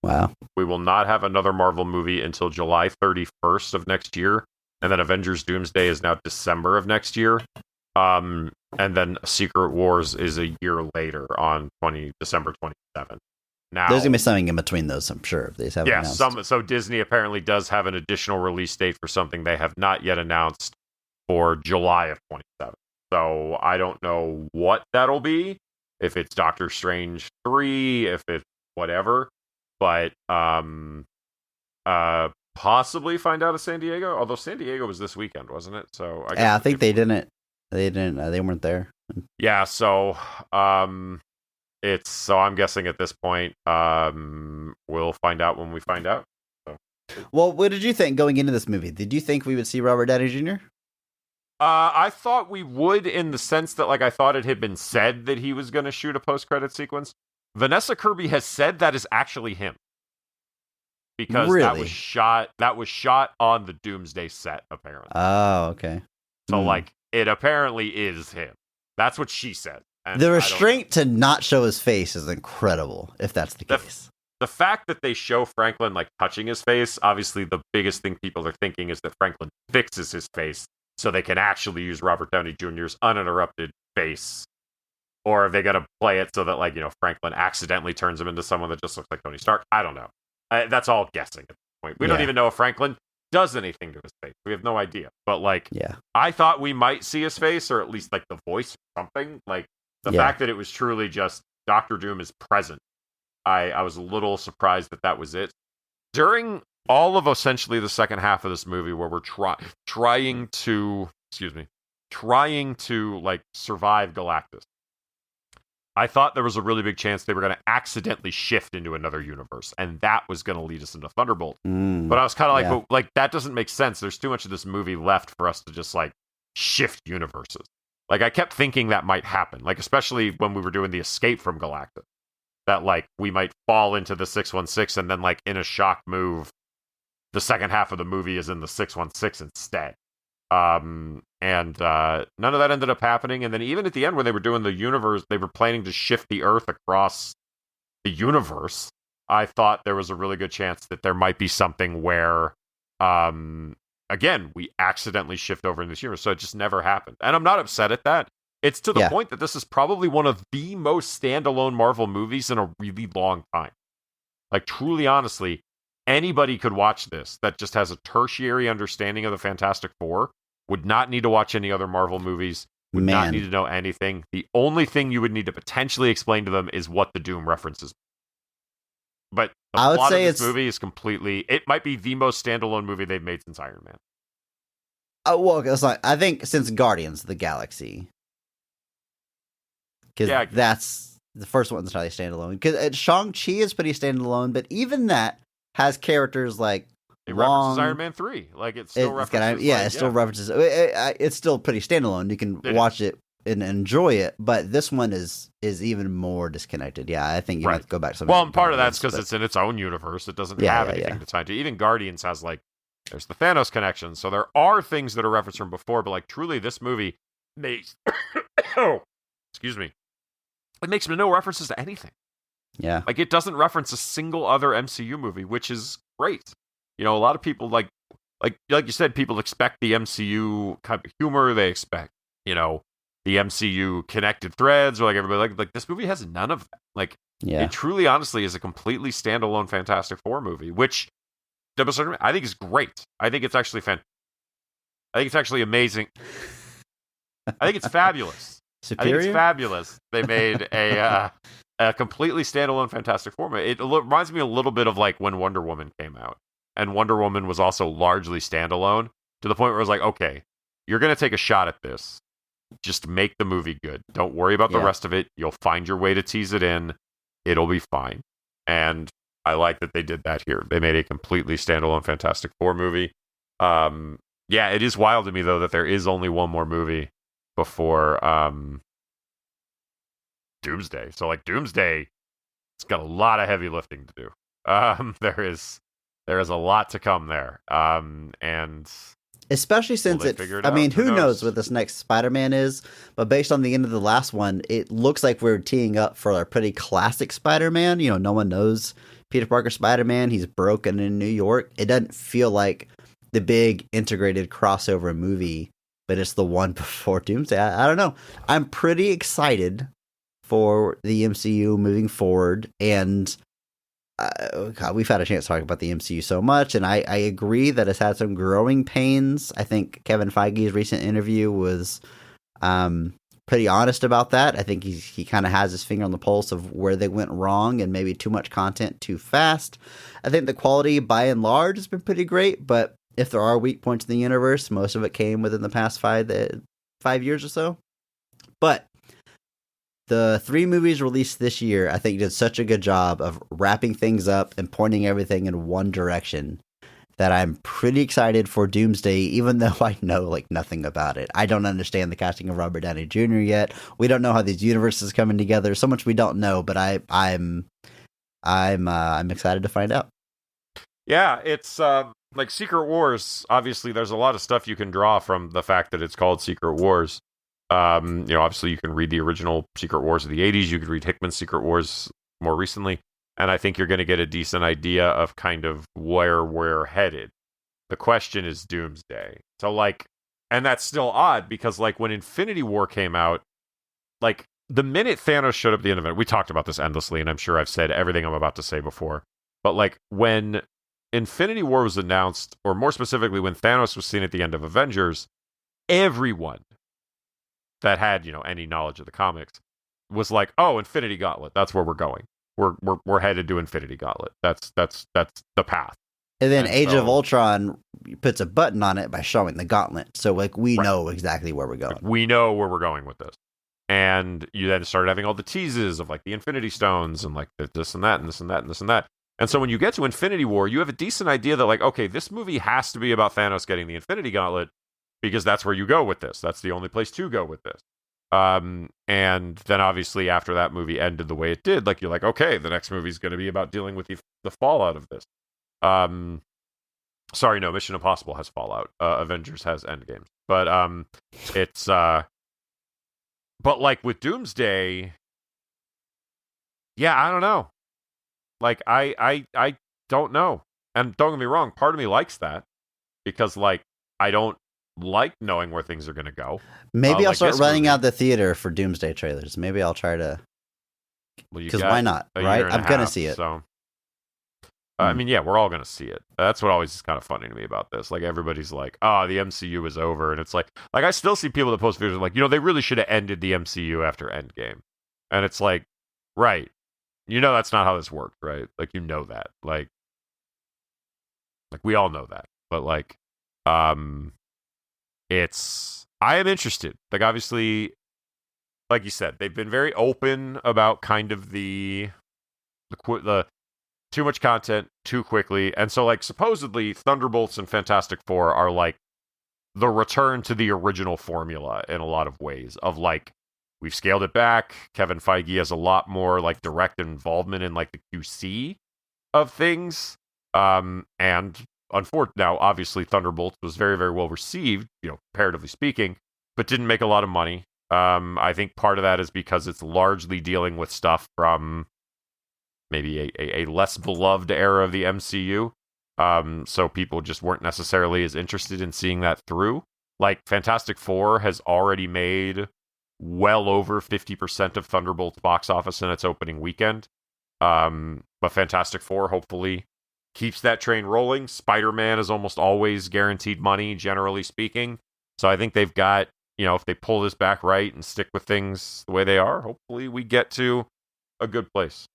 Wow. We will not have another Marvel movie until July 31st of next year. And then Avengers Doomsday is now December of next year. And then Secret Wars is a year later on December 27th. Now, there's gonna be something in between those, I'm sure. If they haven't announced. So Disney apparently does have an additional release date for something they have not yet announced for July of 27. So I don't know what that'll be. If it's Doctor Strange 3, if it's whatever, but possibly find out of San Diego. Although San Diego was this weekend, wasn't it? So I think they didn't. They weren't there. Yeah. So so I'm guessing at this point we'll find out when we find out. So. Well, what did you think going into this movie? Did you think we would see Robert Downey Jr.? I thought we would, in the sense that, like, I thought it had been said that he was going to shoot a post-credit sequence. Vanessa Kirby has said that is actually him, because really? that was shot on the Doomsday set, apparently. Oh, okay. So, like, it apparently is him. That's what she said. And the restraint to not show his face is incredible, if that's the case. The fact that they show Franklin, like, touching his face, obviously the biggest thing people are thinking is that Franklin fixes his face so they can actually use Robert Downey Jr.'s uninterrupted face. Or are they going to play it so that, like, Franklin accidentally turns him into someone that just looks like Tony Stark? I don't know. That's all guessing at this point. We don't even know if Franklin does anything to his face. We have no idea. But, like, I thought we might see his face, or at least, like, the voice or something. Like, the fact that it was truly just Doctor Doom is present, I was a little surprised that was it. During all of essentially the second half of this movie, where we're trying to like survive Galactus, I thought there was a really big chance they were going to accidentally shift into another universe, and that was going to lead us into Thunderbolt. But I was kind of like, but, like, that doesn't make sense. There's too much of this movie left for us to just, like, shift universes. Like, I kept thinking that might happen, like, especially when we were doing the Escape from Galactus, that, like, we might fall into the 616, and then, like, in a shock move, the second half of the movie is in the 616 instead. And none of that ended up happening. And then even at the end, when they were doing the universe, they were planning to shift the Earth across the universe. I thought there was a really good chance that there might be something where, again, we accidentally shift over in this universe. So it just never happened. And I'm not upset at that. It's to the point that this is probably one of the most standalone Marvel movies in a really long time. Like, truly, honestly, anybody could watch this that just has a tertiary understanding of the Fantastic Four, would not need to watch any other Marvel movies, would not need to know anything. The only thing you would need to potentially explain to them is what the Doom references. But the plot of this movie is completely... It might be the most standalone movie they've made since Iron Man. Well, it's like, I think since Guardians of the Galaxy. Because that's... The first one's entirely standalone. Because Shang-Chi is pretty standalone, but even that has characters like it references Iron Man 3. Like, it still references... it still references... It's still pretty standalone. You can watch it and enjoy it, but this one is even more disconnected. Yeah, I think you have to go back to something. Well, and part of that's because it's in its own universe. It doesn't have anything to tie to. Even Guardians has, like, there's the Thanos connection, so there are things that are referenced from before, but, like, truly, this movie makes... excuse me. It makes no references to anything. Yeah. Like, it doesn't reference a single other MCU movie, which is great. A lot of people, like you said, people expect the MCU kind of humor. They expect, the MCU connected threads, or like everybody like this movie has none of that. Like, it truly, honestly, is a completely standalone Fantastic Four movie, which I think is great. I think it's actually I think it's actually amazing. I think it's fabulous. Superior? I think it's fabulous. They made a completely standalone Fantastic Four movie. It reminds me a little bit of, like, when Wonder Woman came out. And Wonder Woman was also largely standalone, to the point where I was like, okay, you're going to take a shot at this. Just make the movie good. Don't worry about the rest of it. You'll find your way to tease it in. It'll be fine. And I like that they did that here. They made a completely standalone Fantastic Four movie. It is wild to me, though, that there is only one more movie before Doomsday. So, like, Doomsday, it's got a lot of heavy lifting to do. There is a lot to come there. And especially since who knows what this next Spider-Man is, but based on the end of the last one, it looks like we're teeing up for a pretty classic Spider-Man. No one knows Peter Parker Spider-Man. He's broken in New York. It doesn't feel like the big integrated crossover movie, but it's the one before Doomsday. I don't know. I'm pretty excited for the MCU moving forward, and God, we've had a chance to talk about the MCU so much, and I agree that it's had some growing pains. I think Kevin Feige's recent interview was pretty honest about that. I think he kind of has his finger on the pulse of where they went wrong and maybe too much content too fast. I think the quality, by and large, has been pretty great, but if there are weak points in the universe, most of it came within the past 5 years or so. But the 3 movies released this year, I think, did such a good job of wrapping things up and pointing everything in one direction that I'm pretty excited for Doomsday, even though I know like nothing about it. I don't understand the casting of Robert Downey Jr. yet. We don't know how these universes are coming together. So much we don't know, but I'm excited to find out. Yeah, it's like Secret Wars. Obviously, there's a lot of stuff you can draw from the fact that it's called Secret Wars. Obviously you can read the original Secret Wars of the 80s. You could read Hickman's Secret Wars more recently. And I think you're going to get a decent idea of kind of where we're headed. The question is Doomsday. So like, and that's still odd because like when Infinity War came out, like the minute Thanos showed up at the end of it, we talked about this endlessly, and I'm sure I've said everything I'm about to say before. But like when Infinity War was announced, or more specifically when Thanos was seen at the end of Avengers, everyone that had, any knowledge of the comics was like, oh, Infinity Gauntlet, that's where we're going. We're headed to Infinity Gauntlet. That's the path. And then Age of Ultron puts a button on it by showing the gauntlet. So like we know exactly where we're going. We know where we're going with this. And you then started having all the teases of like the Infinity Stones and like this and that and this and that and this and that. And so when you get to Infinity War, you have a decent idea that like, okay, this movie has to be about Thanos getting the Infinity Gauntlet because that's where you go with this. That's the only place to go with this. And then obviously after that movie ended the way it did, like you're like, okay, the next movie is going to be about dealing with the fallout of this. Sorry, no, Mission Impossible has fallout. Avengers has Endgame. But it's but like with Doomsday, yeah, I don't know. Like I don't know. And don't get me wrong, part of me likes that because like I don't like knowing where things are going to go. Maybe I'll start running out the theater for Doomsday trailers. Maybe I'll try to. Because why not, right? I'm going to see it. So, I mean, yeah, we're all going to see it. That's what always is kind of funny to me about this. Like, everybody's like, oh, the MCU is over. And it's like I still see people that post videos like, they really should have ended the MCU after Endgame. And it's like, right. That's not how this worked, right? Like, that. Like we all know that. But, like, I am interested. Like, obviously, like you said, they've been very open about kind of the too much content too quickly. And so, like, supposedly Thunderbolts and Fantastic Four are like the return to the original formula in a lot of ways of like, we've scaled it back. Kevin Feige has a lot more like direct involvement in like the QC of things. And now, obviously, Thunderbolts was very, very well received, comparatively speaking, but didn't make a lot of money. I think part of that is because it's largely dealing with stuff from maybe a less beloved era of the MCU. So people just weren't necessarily as interested in seeing that through. Like, Fantastic Four has already made well over 50% of Thunderbolt's box office in its opening weekend. But Fantastic Four, hopefully, keeps that train rolling. Spider-Man is almost always guaranteed money, generally speaking. So I think they've got, if they pull this back right and stick with things the way they are, hopefully we get to a good place.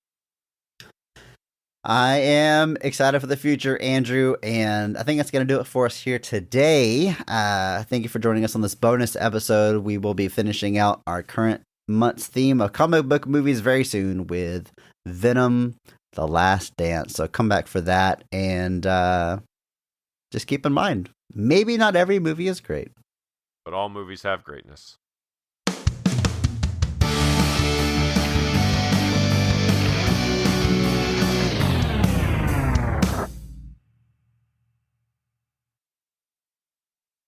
I am excited for the future, Andrew, and I think that's going to do it for us here today. Thank you for joining us on this bonus episode. We will be finishing out our current month's theme of comic book movies very soon with Venom: The Last Dance. So come back for that, and just keep in mind, maybe not every movie is great. But all movies have greatness.